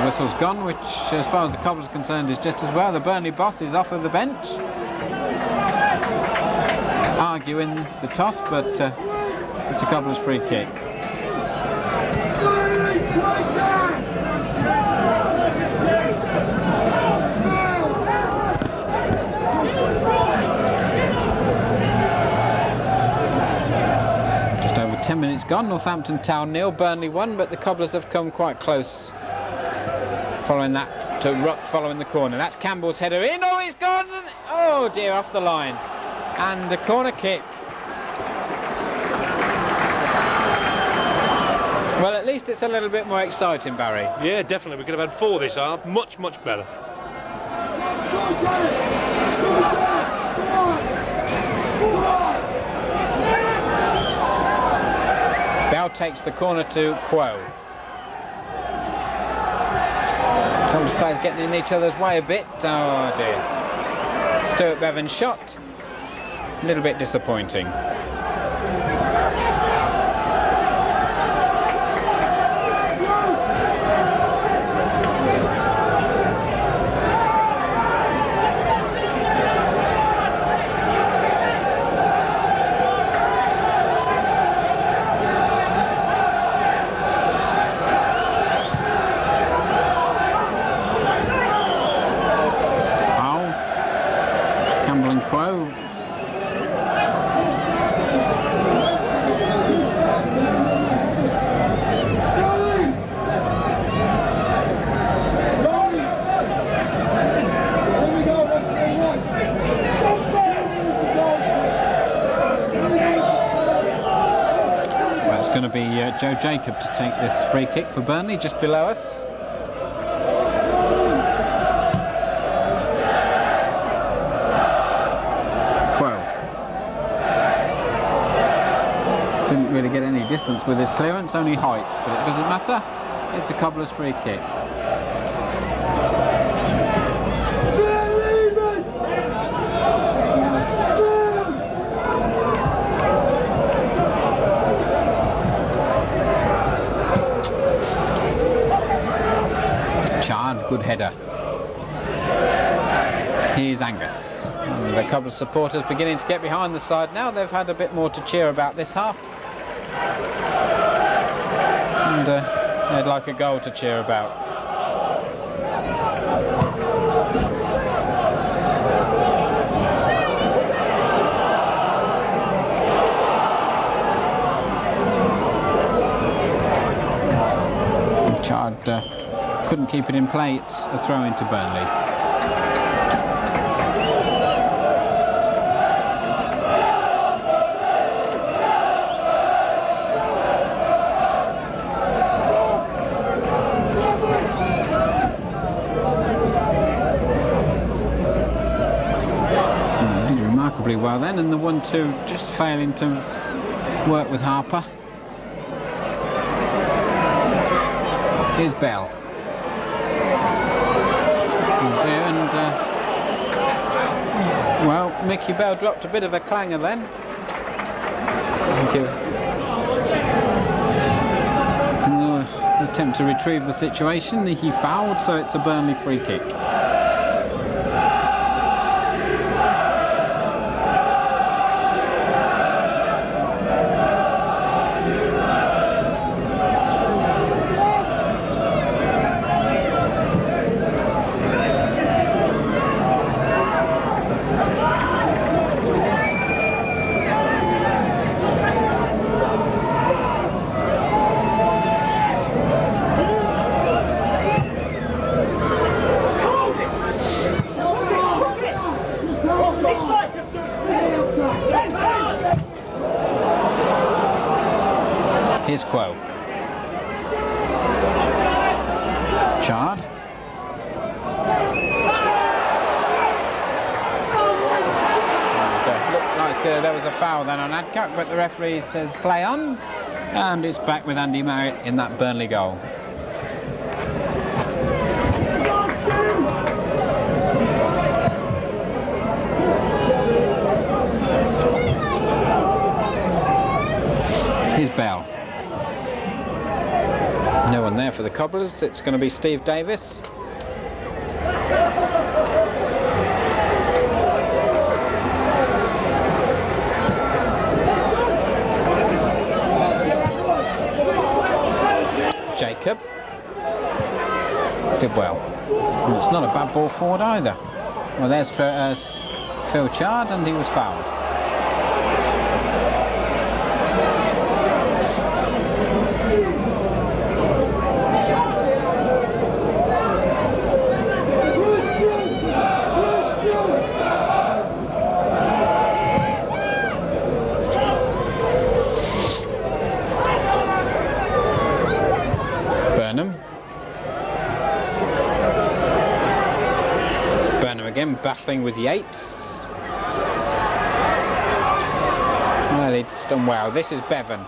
Whistle's gone, which as far as the Cobblers are concerned is just as well. The Burnley boss is off of the bench, arguing the toss, but it's a Cobblers free kick. Just over 10 minutes gone. Northampton Town 0, Burnley 1, but the Cobblers have come quite close following that to Ruck following the corner. That's Campbell's header in. Oh, it's gone! Oh dear, off the line. And a corner kick. Well, at least it's a little bit more exciting, Barry. Yeah, definitely. We could have had 4 this half. Much, much better. Bell takes the corner to Quo. Thomas players getting in each other's way a bit. Oh dear. Stuart Bevan's shot. A little bit disappointing. Going to be Joe Jacob to take this free kick for Burnley, just below us. Quo. Didn't really get any distance with his clearance, only height, but it doesn't matter. It's a cobbler's free kick. Good header. Here's Angus. And a couple of supporters beginning to get behind the side now. They've had a bit more to cheer about this half. And they'd like a goal to cheer about. Chard couldn't keep it in play. It's a throw into Burnley. Did remarkably well then, and the 1-2 just failing to work with Harper. Here's Bell. And well, Mickey Bell dropped a bit of a clanger then. Thank you. Attempt to retrieve the situation. He fouled, so it's a Burnley free kick. Here's Quo. Chard. Looked like there was a foul then on Adcock, but the referee says play on, and it's back with Andy Marriott in that Burnley goal. Here's Bell. No one there for the Cobblers. It's going to be Steve Davis. Jacob did well. And it's not a bad ball forward either. Well, there's Phil Chard, and he was fouled. battling with Yates. Well, he's done well. This is Bevan.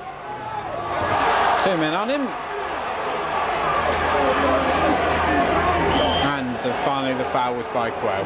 2 men on him. And finally the foul was by Quell.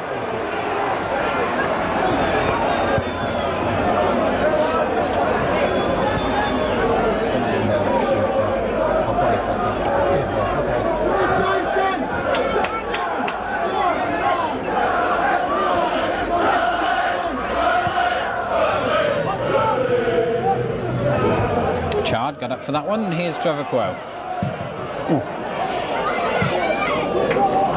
Chard got up for that one. Here's Trevor Quell. Ooh.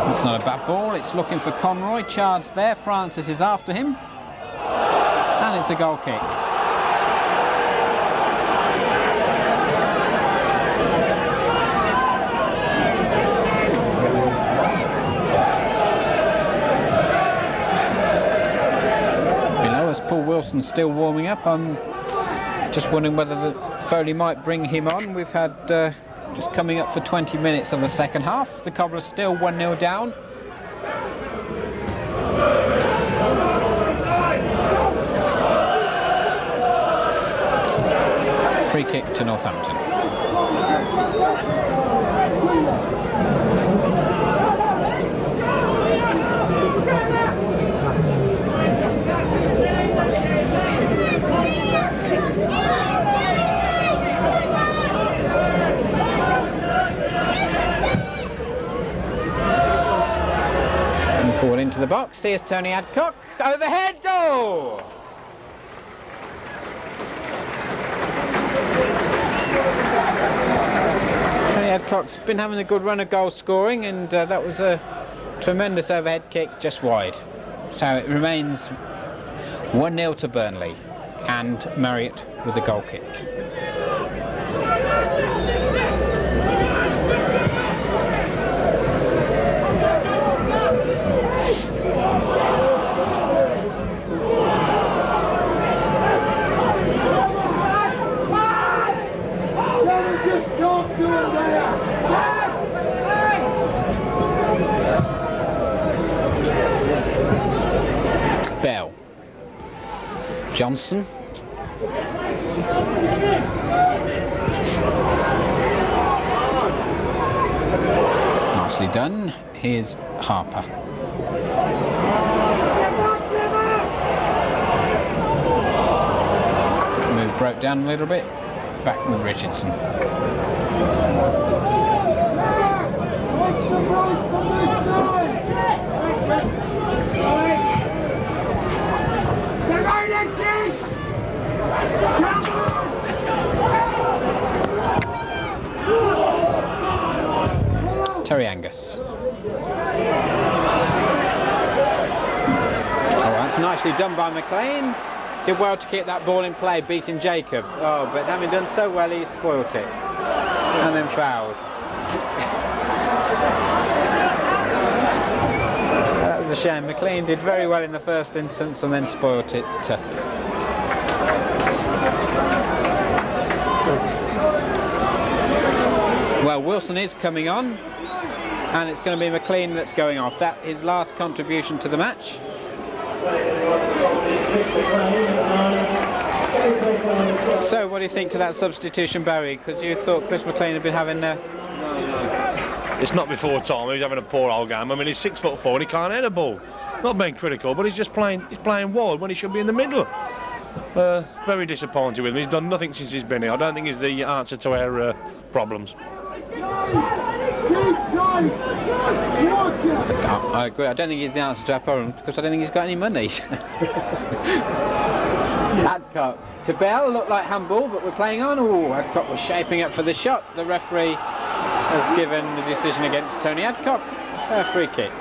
That's not a bad ball. It's looking for Conroy. Chard's there. Francis is after him. And it's a goal kick. Below us, Paul Wilson's still warming up. I'm just wondering whether Foley might bring him on. We've had just coming up for 20 minutes of the second half. The Cobblers still 1-0 down. Free kick to Northampton. Forward into the box. Here's Tony Adcock. Overhead. Oh! Tony Adcock's been having a good run of goal scoring, and that was a tremendous overhead kick just wide. So it remains 1-0 to Burnley, and Marriott with the goal kick. Bell. Johnson. Nicely done. Here's Harper. Move broke down a little bit. Back with Richardson. Terry Angus. Oh, that's nicely done by McLean. Did well to keep that ball in play, beating Jacob. Oh, but having done so well, he spoilt it. And then fouled. That was a shame. McLean did very well in the first instance and then spoilt it. Well, Wilson is coming on, and it's going to be McLean that's going off. That is his last contribution to the match. So what do you think to that substitution, Barry? Because you thought Chris McLean had been having It's not before time. He's having a poor old game. I mean, he's 6'4" and he can't head a ball. Not being critical, but he's just playing. He's playing wide when he should be in the middle. Very disappointed with him. He's done nothing since he's been here. I don't think he's the answer to our problems. I agree. I don't think he's the answer to our problem because I don't think he's got any money. Adcock to Bell, looked like handball, but we're playing on. Oh, Adcock was shaping up for the shot. The referee has given the decision against Tony Adcock. A free kick.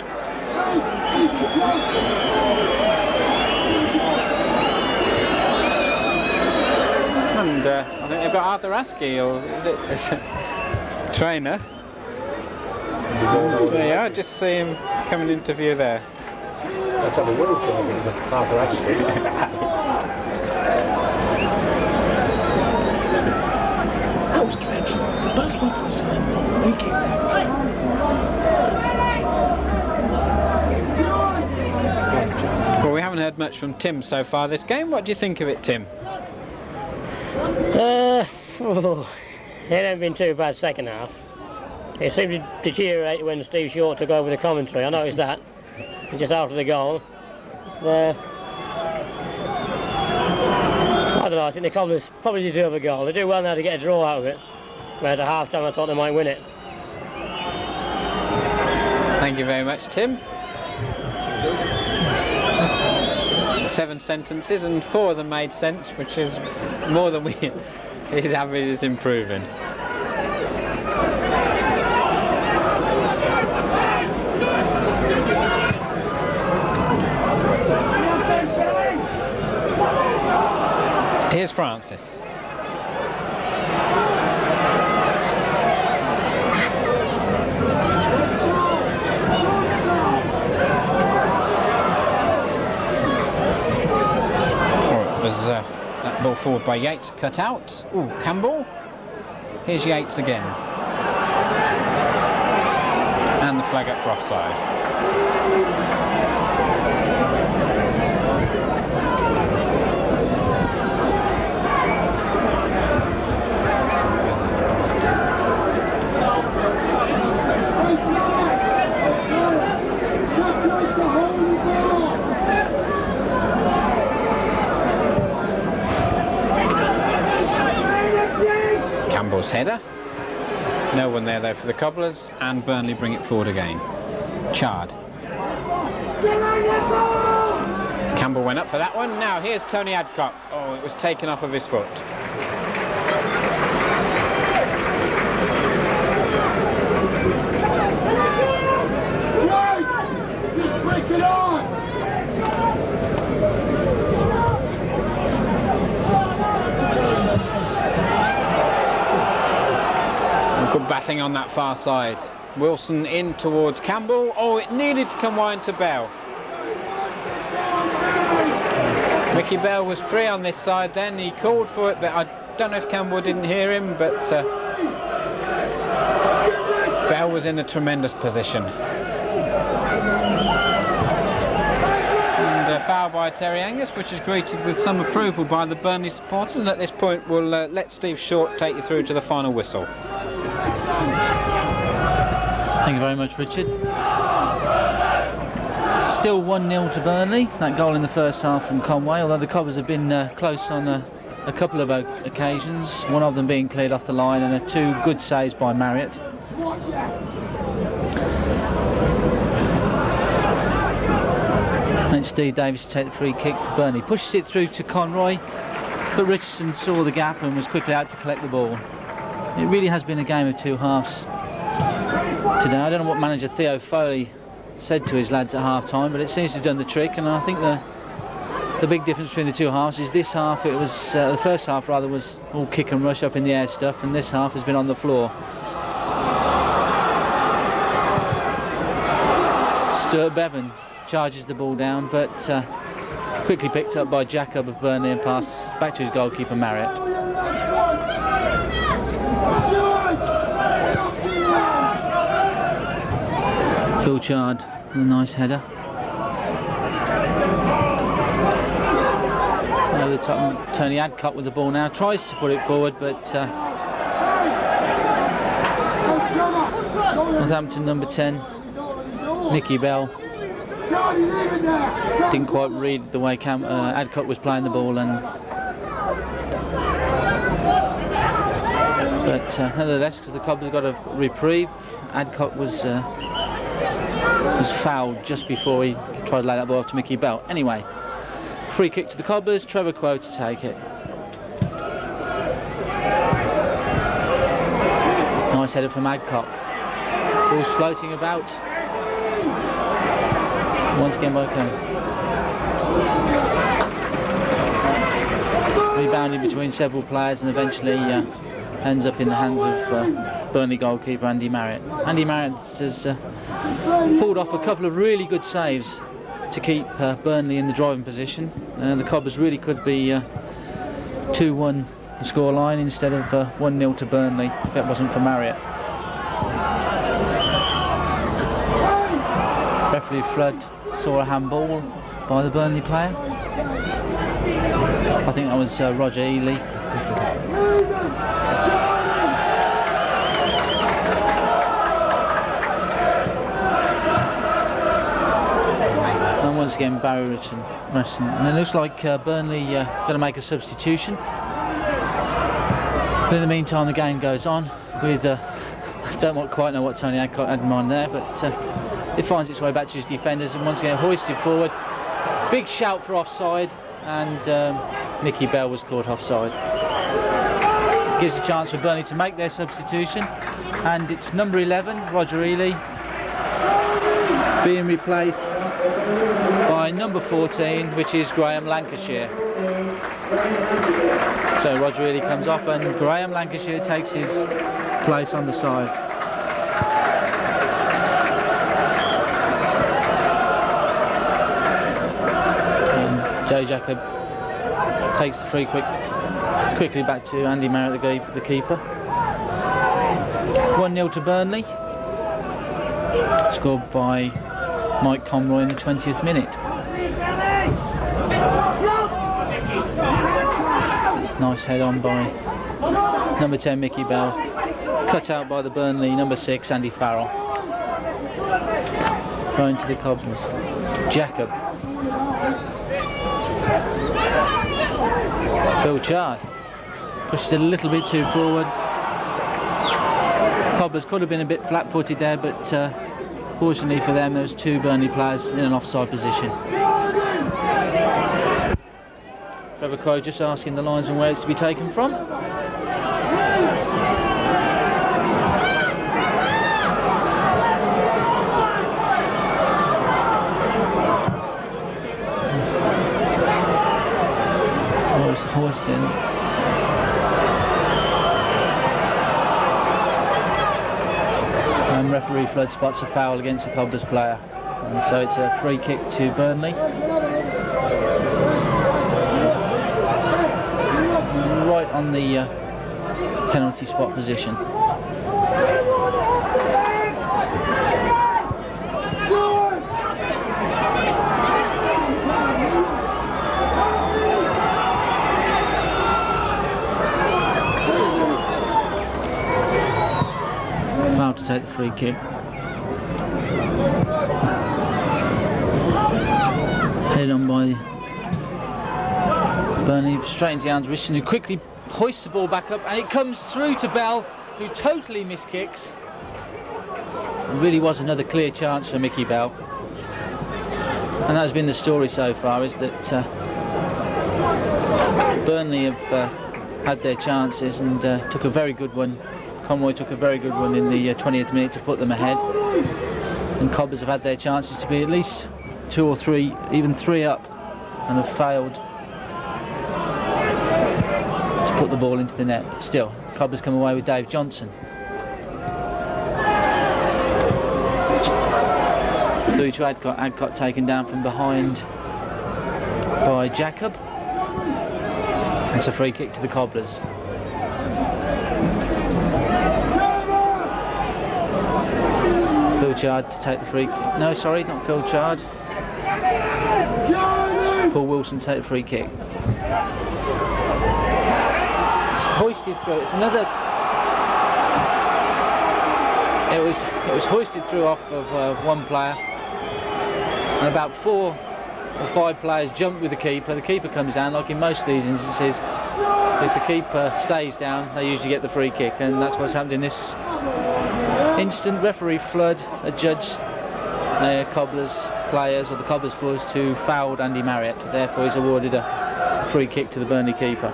And I think they've got Arthur Askey, or is it trainer? There you are, just see him coming into view there. I've got the wheelchair with Arthur Ashley. That was dreadful. Both went for the same ball. He kicked it. much from Tim so far this game. What do you think of it, Tim? It hasn't been too bad second half. It seemed to deteriorate when Steve Short took over the commentary. I noticed that. Just after the goal. I don't know, I think the Cobblers probably deserve a goal. They do well now to get a draw out of it. Whereas at half time I thought they might win it. Thank you very much, Tim. 7 sentences and 4 of them made sense, which is more than his average is improving. Here's Francis. That ball forward by Yates, cut out. Ooh, Campbell. Here's Yates again. And the flag up for offside. Campbell's header. No one there though for the Cobblers, and Burnley bring it forward again. Chard. Campbell went up for that one. Now here's Tony Adcock. Oh, it was taken off of his foot. Just break it on! Good battling on that far side. Wilson in towards Campbell. Oh, it needed to come wide to Bell. Mickey Bell was free on this side then. He called for it, but I don't know if Campbell didn't hear him, but Bell was in a tremendous position. And a foul by Terry Angus, which is greeted with some approval by the Burnley supporters. And at this point, we'll let Steve Short take you through to the final whistle. Thank you very much, Richard. Still 1-0 to Burnley. That goal in the first half from Conway, although the Cobblers have been close on a couple of occasions, one of them being cleared off the line, and 2 good saves by Marriott. And it's Steve Davis to take the free kick for Burnley. Pushes it through to Conroy, but Richardson saw the gap and was quickly out to collect the ball. It really has been a game of 2 halves today. I don't know what manager Theo Foley said to his lads at half-time, but it seems to have done the trick, and I think the big difference between the 2 halves is this half, it was the first half rather, was all kick and rush up in the air stuff, and this half has been on the floor. Stuart Bevan charges the ball down, but quickly picked up by Jacob of Burnley and passed back to his goalkeeper Marriott. Phil Chard with a nice header. Over the top, Tony Adcock with the ball now, tries to put it forward, but Northampton number 10, Mickey Bell, didn't quite read the way Adcock was playing the ball, and but nevertheless, because the Cobblers got a reprieve, Adcock was fouled just before he tried to lay that ball off to Mickey Bell. Anyway, free kick to the Cobblers, Trevor Quo to take it. Nice header from Adcock. Ball's floating about. Once again by Clem. Rebounding between several players and eventually ends up in the hands of Burnley goalkeeper Andy Marriott. Andy Marriott has pulled off a couple of really good saves to keep Burnley in the driving position. The Cobblers really could be 2-1 the scoreline instead of 1-0 to Burnley if it wasn't for Marriott. Referee Flood saw a handball by the Burnley player. I think that was Roger Ely. And once again Barry Richardson. And it looks like Burnley going to make a substitution. But in the meantime the game goes on with, I don't quite know what Tony Adcock had in mind there, but it finds its way back to his defenders and once again hoisted forward. Big shout for offside, and Mickey Bell was caught offside. Gives a chance for Burnley to make their substitution, and it's number 11, Roger Ely, being replaced by number 14, which is Graham Lancashire. So Roger Ely comes off and Graham Lancashire takes his place on the side. Joe Jacob takes the free quickly back to Andy Marriott, the keeper. 1-0 to Burnley. Scored by Mike Conroy in the 20th minute. Nice head on by number 10 Mickey Bell. Cut out by the Burnley number 6 Andy Farrell. Thrown to the Cobblers. Jacob. Phil Chard pushes it a little bit too forward. Cobblers could have been a bit flat-footed there, but fortunately for them there was 2 Burnley players in an offside position. Trevor Crowe just asking the lines and where it's to be taken from. Hoisting. And referee Flood spots a foul against the Cobblers player, and so it's a free kick to Burnley. Right on the penalty spot position. To take the free kick. Headed on by Burnley, straight into the hands of Richardson, who quickly hoists the ball back up, and it comes through to Bell, who totally miskicks. It really was another clear chance for Mickey Bell, and that has been the story so far, is that Burnley have had their chances and took a very good one. Conroy took a very good one in the 20th minute to put them ahead, and Cobblers have had their chances to be at least 2 or 3, even 3 up, and have failed to put the ball into the net. Still, Cobblers come away with Dave Johnson. Through to Adcock taken down from behind by Jacob. It's a free kick to the Cobblers. Phil Chard to take the free kick. No, sorry, not Phil Chard. Paul Wilson to take the free kick. It's hoisted through. It's another. It was hoisted through off of one player, and about 4 or 5 players jumped with the keeper. The keeper comes down. Like in most of these instances, if the keeper stays down, they usually get the free kick, and that's what's happened in this instant. Referee Flood adjudged Cobblers players, or the Cobblers forwards, to fouled Andy Marriott. Therefore he's awarded a free kick to the Burnley keeper.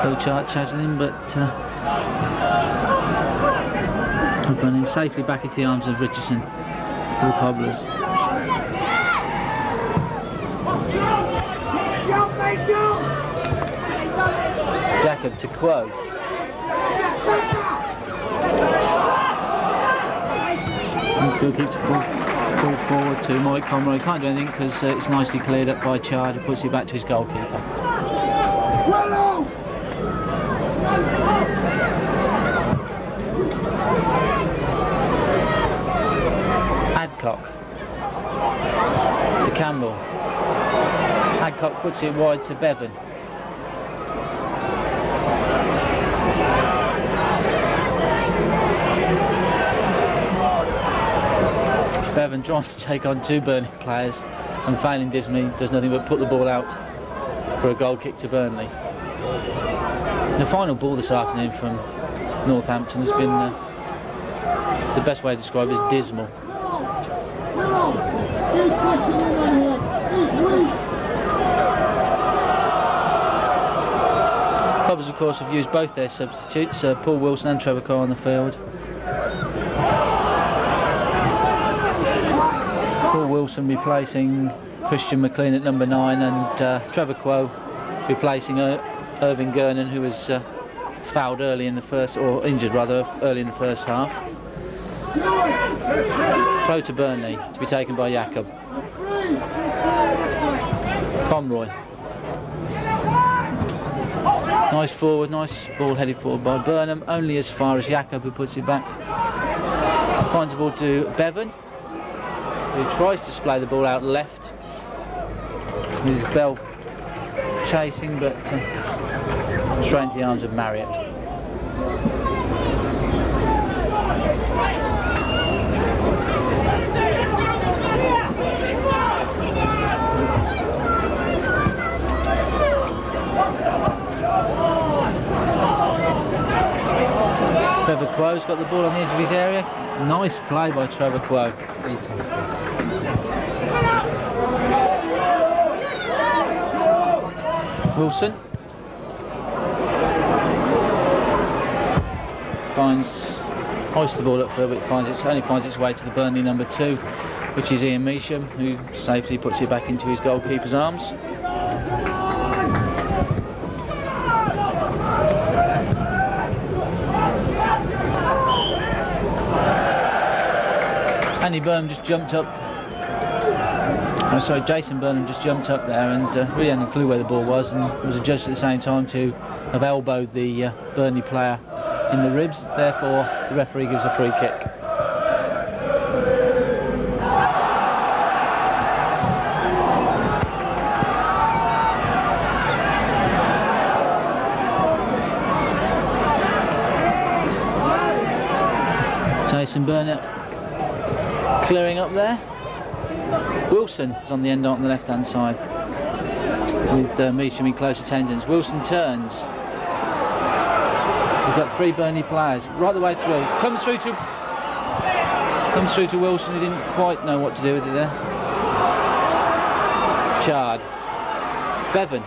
Phil Chart chasing him, but Burnley safely back into the arms of Richardson for the Cobblers. Jacob to Quo. Good keeps the ball forward to Mike Conroy. Can't do anything because it's nicely cleared up by Chard, who puts it back to his goalkeeper. Adcock. To Campbell. Adcock puts it wide to Bevan. Bevan trying to take on 2 Burnley players and failing dismally does nothing but put the ball out for a goal kick to Burnley. And the final ball this afternoon from Northampton has been, it's the best way to describe it, is dismal. Cobblers, of course, have used both their substitutes, Paul Wilson and Trevor Coe on the field. Paul Wilson replacing Christian McLean at number 9, and Trevor Coe replacing Irving Gernon, who was fouled early in the first, or injured rather, early in the first half. Throw to Burnley, to be taken by Jacob. Conroy. Nice forward, nice ball headed forward by Burnham, only as far as Jacob, who puts it back. Finds the ball to Bevan, who tries to splay the ball out left with Bell chasing, but straight into the arms of Marriott. Trevor Coe's got the ball on the edge of his area. Nice play by Trevor Coe. Wilson hoists the ball up further, but only finds its way to the Burnley number 2, which is Ian Measham, who safely puts it back into his goalkeeper's arms. Andy Burnham just jumped up. Oh, sorry, Jason Burnham just jumped up there and really hadn't a clue where the ball was, and was adjudged at the same time to have elbowed the Burnley player in the ribs. Therefore, the referee gives a free kick. Jason Burnham clearing up there. Wilson is on the end on the left hand side with Measham in close attendance. Wilson turns. He's got 3 Burnley players right the way through. Comes through to Wilson, who didn't quite know what to do with it there. Chard. Bevan.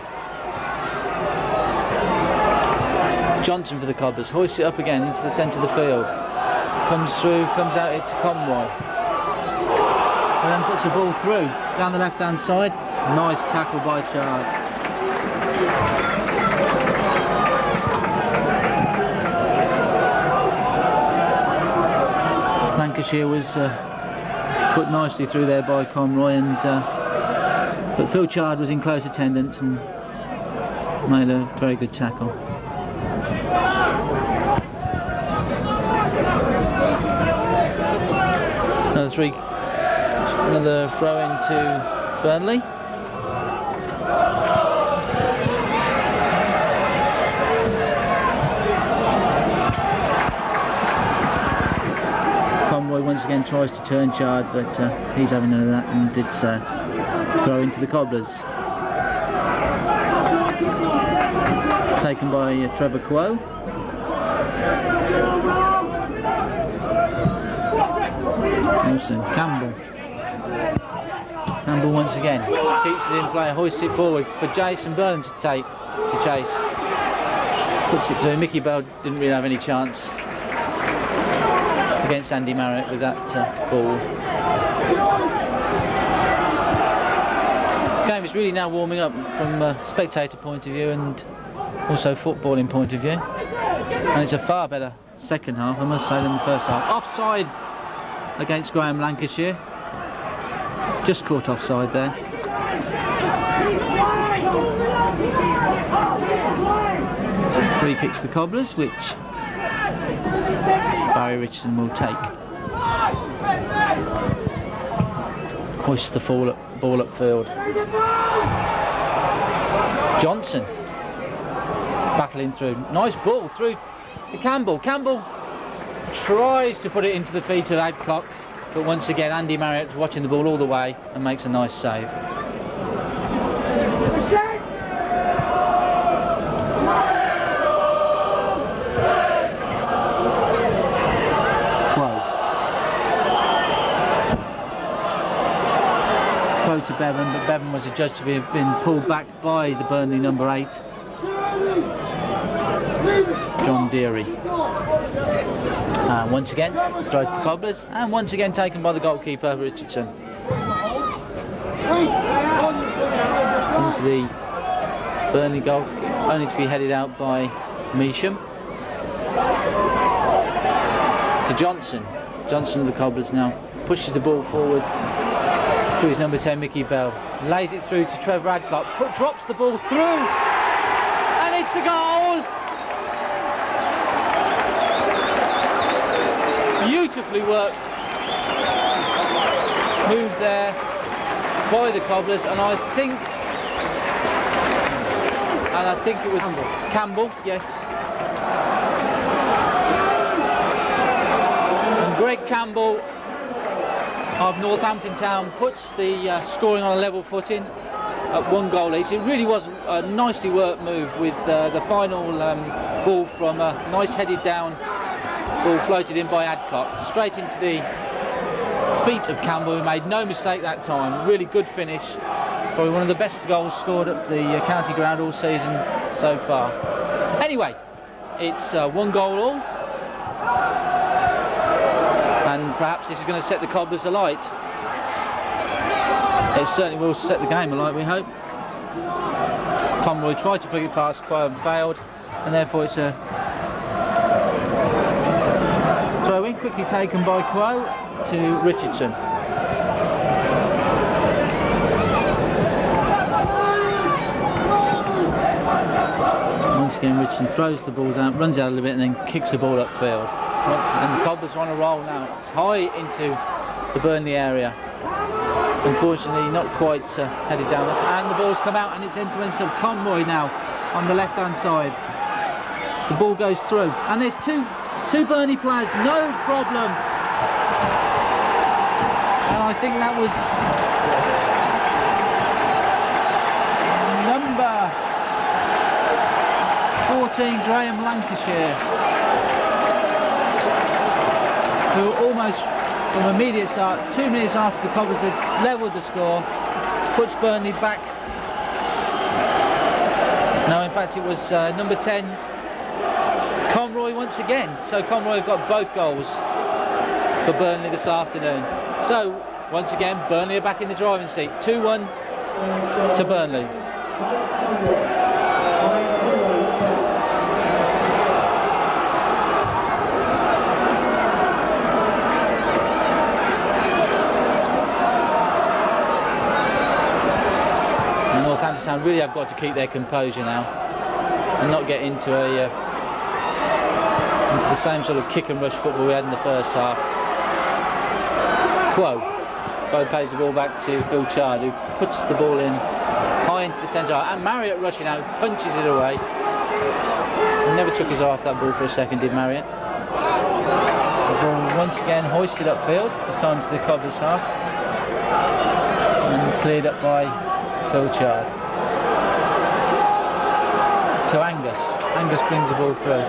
Johnson for the Cobblers. Hoists it up again into the centre of the field. Comes through, comes out into Conroy. And then puts the ball through down the left hand side. Nice tackle by Chard. Lancashire was put nicely through there by Conroy, and but Phil Chard was in close attendance and made a very good tackle. Another throw in to Burnley. Conroy once again tries to turn Chard, but he's having none of that and did throw into the Cobblers. Taken by Trevor Coe. Wilson, Campbell once again keeps it in play, hoists it forward for Jason Burnham to chase. Puts it through. Mickey Bell didn't really have any chance against Andy Marriott with that ball. The game is really now warming up from a spectator point of view and also footballing point of view, and it's a far better second half, I must say, than the first half. Offside against Graham Lancashire. Just caught offside there. Free kicks the Cobblers, which Barry Richardson will take. hoists the ball upfield. Johnson battling through. Nice ball through to Campbell. Campbell tries to put it into the feet of Adcock, but once again Andy Marriott watching the ball all the way and makes a nice save. Quo to Bevan, but Bevan was adjudged to have been pulled back by the Burnley number 8, John Deary. Once again, throw to the Cobblers, and once again taken by the goalkeeper, Richardson. Into the Burnley goal, only to be headed out by Measham. To Johnson. Johnson of the Cobblers now pushes the ball forward to his number 10, Mickey Bell. Lays it through to Trevor Adcock, drops the ball through, and it's a goal! Beautifully worked move there by the Cobblers, and I think it was Campbell, yes. And Greg Campbell of Northampton Town puts the scoring on a level footing at 1 goal each. It really was a nicely worked move, with the final ball from a nice headed down ball floated in by Adcock, straight into the feet of Campbell, who made no mistake that time. Really good finish. Probably one of the best goals scored at the county ground all season so far. Anyway, it's 1 goal all, and perhaps this is going to set the Cobblers alight. It certainly will set the game alight, we hope. Conroy tried to flick it past Quo and failed, and therefore it's a throw in, quickly taken by Quo to Richardson. Once again Richardson throws the balls out, runs out a little bit, and then kicks the ball upfield. And the Cobblers are on a roll now. It's high into the Burnley area. Unfortunately not quite headed down, and the ball's come out, and it's into so Conroy now on the left hand side. The ball goes through, and there's two Burnley players, no problem. And I think that was number 14, Graham Lancashire, who almost from immediate start, 2 minutes after the Cobblers had levelled the score, puts Burnley back. No, in fact it was number 10, Conroy, once again. So Conroy have got both goals for Burnley this afternoon. So once again Burnley are back in the driving seat. 2-1 to Burnley. Northampton Town really have got to keep their composure now and not get into the same sort of kick and rush football we had in the first half. Quo pays the ball back to Phil Chard, who puts the ball in high into the centre, and Marriott rushing out, punches it away. He never took his eye off that ball for a second, did Marriott. The ball once again hoisted upfield, this time to the Cobblers half, and cleared up by Phil Chard. To Angus. Angus brings the ball through.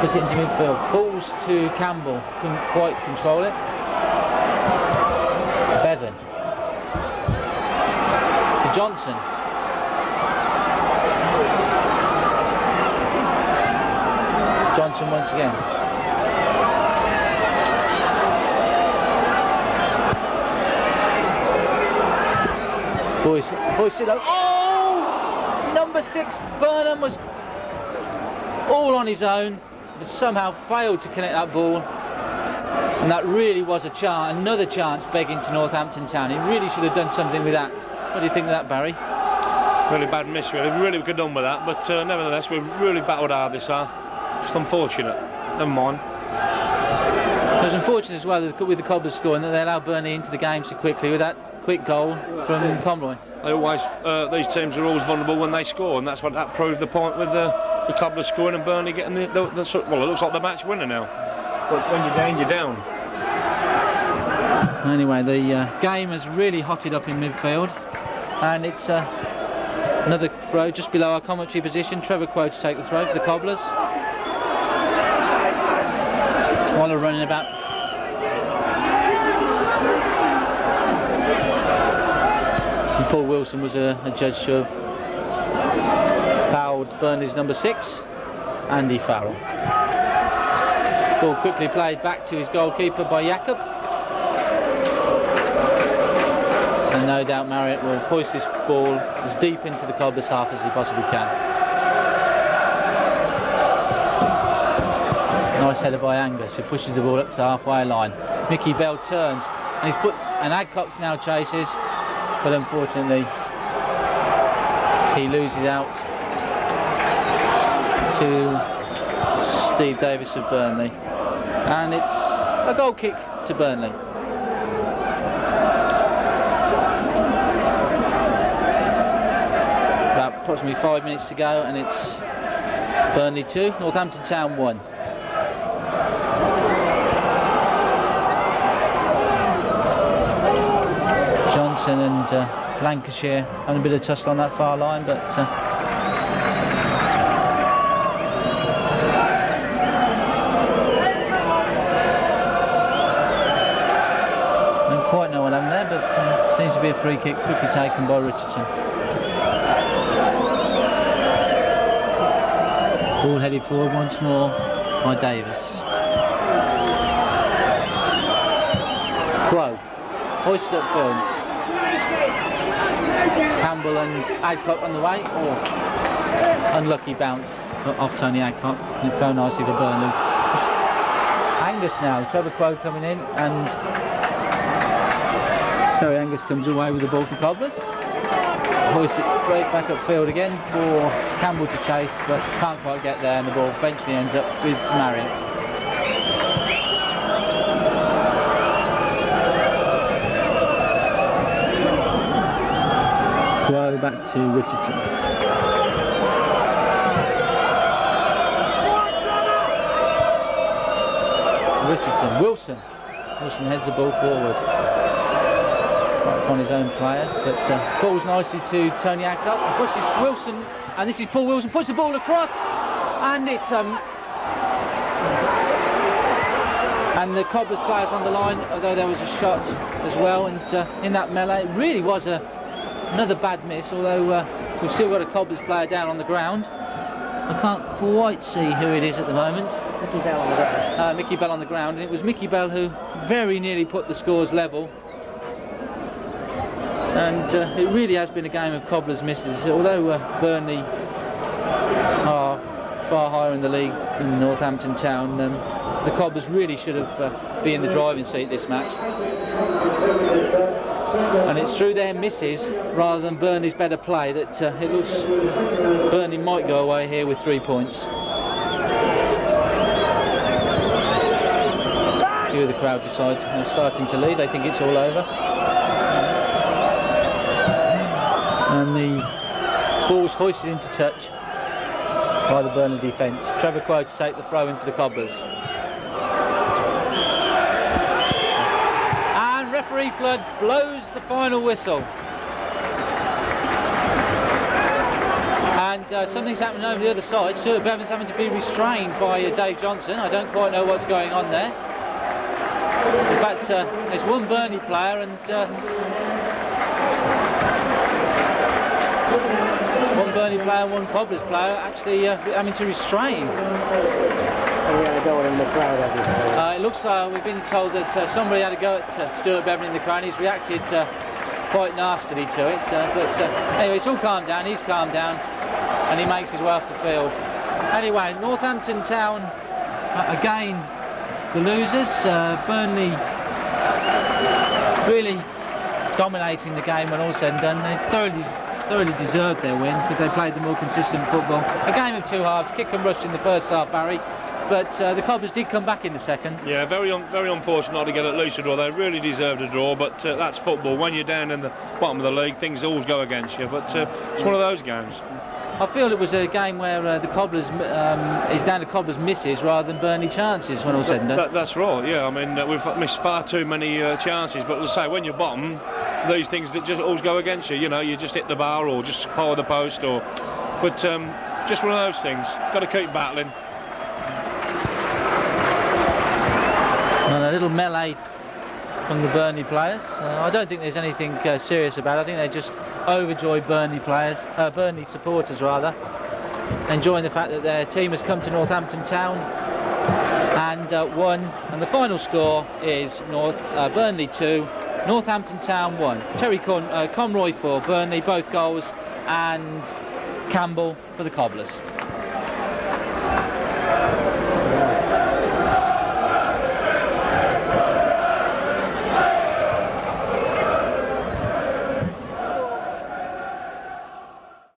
Puts it into midfield. Balls to Campbell. Couldn't quite control it. Bevan. To Johnson. Johnson once again. Boyce it up. Oh! Number 6, Burnham, was all on his own, but somehow failed to connect that ball. And that really was a chance, another chance begging to Northampton Town. He really should have done something with that. What do you think of that, Barry? Really bad miss, really. We really could have done with that, but nevertheless, we've really battled hard this half. Just unfortunate. Never mind. was unfortunate as well with the Cobblers scoring that they allowed Burnley into the game so quickly with that quick goal from Conroy. They always, these teams are always vulnerable when they score, and that's what that proved the point with the Cobblers scoring and Burnley getting the well, it looks like the match winner now. But when you're down, you're down. Anyway, the game has really hotted up in midfield, and it's another throw just below our commentary position. Trevor Quo to take the throw for the Cobblers. While they're running about. And Paul Wilson was a judge to have fouled Burnley's number 6, Andy Farrell. Ball quickly played back to his goalkeeper by Jakob. And no doubt Marriott will hoist this ball as deep into the Cobblers' half as he possibly can. Nice header by Angus, who pushes the ball up to the halfway line. Mickey Bell turns, and he's put, and Adcock now chases, but unfortunately he loses out to Steve Davis of Burnley, and it's a goal kick to Burnley. About approximately 5 minutes to go, and it's Burnley 2, Northampton Town 1. Johnson and Lancashire having a bit of tussle on that far line, but I don't quite know what happened there, but seems to be a free kick quickly taken by Richardson. Ball headed forward once more by Davis. Quo hoisted upfield. Campbell and Adcock on the way. Oh, unlucky bounce off Tony Adcock, and it fell nicely for Burnley. Angus now, Trevor Quo coming in, and Terry Angus comes away with the ball for Cobblers. Hoists it right back upfield again for Campbell to chase, but can't quite get there, and the ball eventually ends up with Marriott. Quo back to Richardson. Wilson heads the ball forward right upon his own players, but falls nicely to Tony Adcock, pushes Wilson, and this is Paul Wilson, puts the ball across, and it's and the Cobblers players on the line, although there was a shot as well, and in that melee it really was another bad miss, although we've still got a Cobblers player down on the ground. I can't quite see who it is at the moment. Mickey Bell on the ground. Mickey Bell on the ground, and it was Mickey Bell who very nearly put the scores level. And it really has been a game of Cobblers misses, although Burnley are far higher in the league than Northampton Town. The Cobblers really should have been in the driving seat this match. And it's through their misses rather than Burnley's better play that it looks Burnley might go away here with 3 points. A few of the crowd decide they're starting to leave, they think it's all over. And the ball's hoisted into touch by the Burnley defence. Trevor Quo to take the throw in for the Cobblers. Referee Flood blows the final whistle, and something's happening over the other side. Stuart Bevan's having to be restrained by Dave Johnson. I don't quite know what's going on there. In fact, there's one Burnley player and one Cobblers player actually having to restrain. In the crowd, it looks like we've been told that somebody had a go at Stuart Bevan in the crowd. He's reacted quite nastily to it, but anyway, it's all calmed down. He's calmed down, and he makes his way off the field. Anyway, Northampton Town again the losers. Burnley really dominating the game when all's said and done. They thoroughly deserved their win because they played the more consistent football. A game of two halves, kick and rush in the first half, Barry. but the Cobblers did come back in the second. Yeah, very unfortunate not to get at least a draw. They really deserved a draw, but that's football. When you're down in the bottom of the league, things always go against you, but it's one of those games. I feel it was a game where the Cobblers is down to Cobblers misses rather than Burnley chances when all said and done. That's right, yeah. I mean, we've missed far too many chances, but as I say, when you're bottom, these things that just always go against you. You know, you just hit the bar or just power the post, but just one of those things. Got to keep battling. And a little melee from the Burnley players. I don't think there's anything serious about it. I think they're just overjoyed Burnley supporters rather, enjoying the fact that their team has come to Northampton Town and won. And the final score is Burnley 2, Northampton Town 1. Terry Conroy for Burnley, both goals, and Campbell for the Cobblers.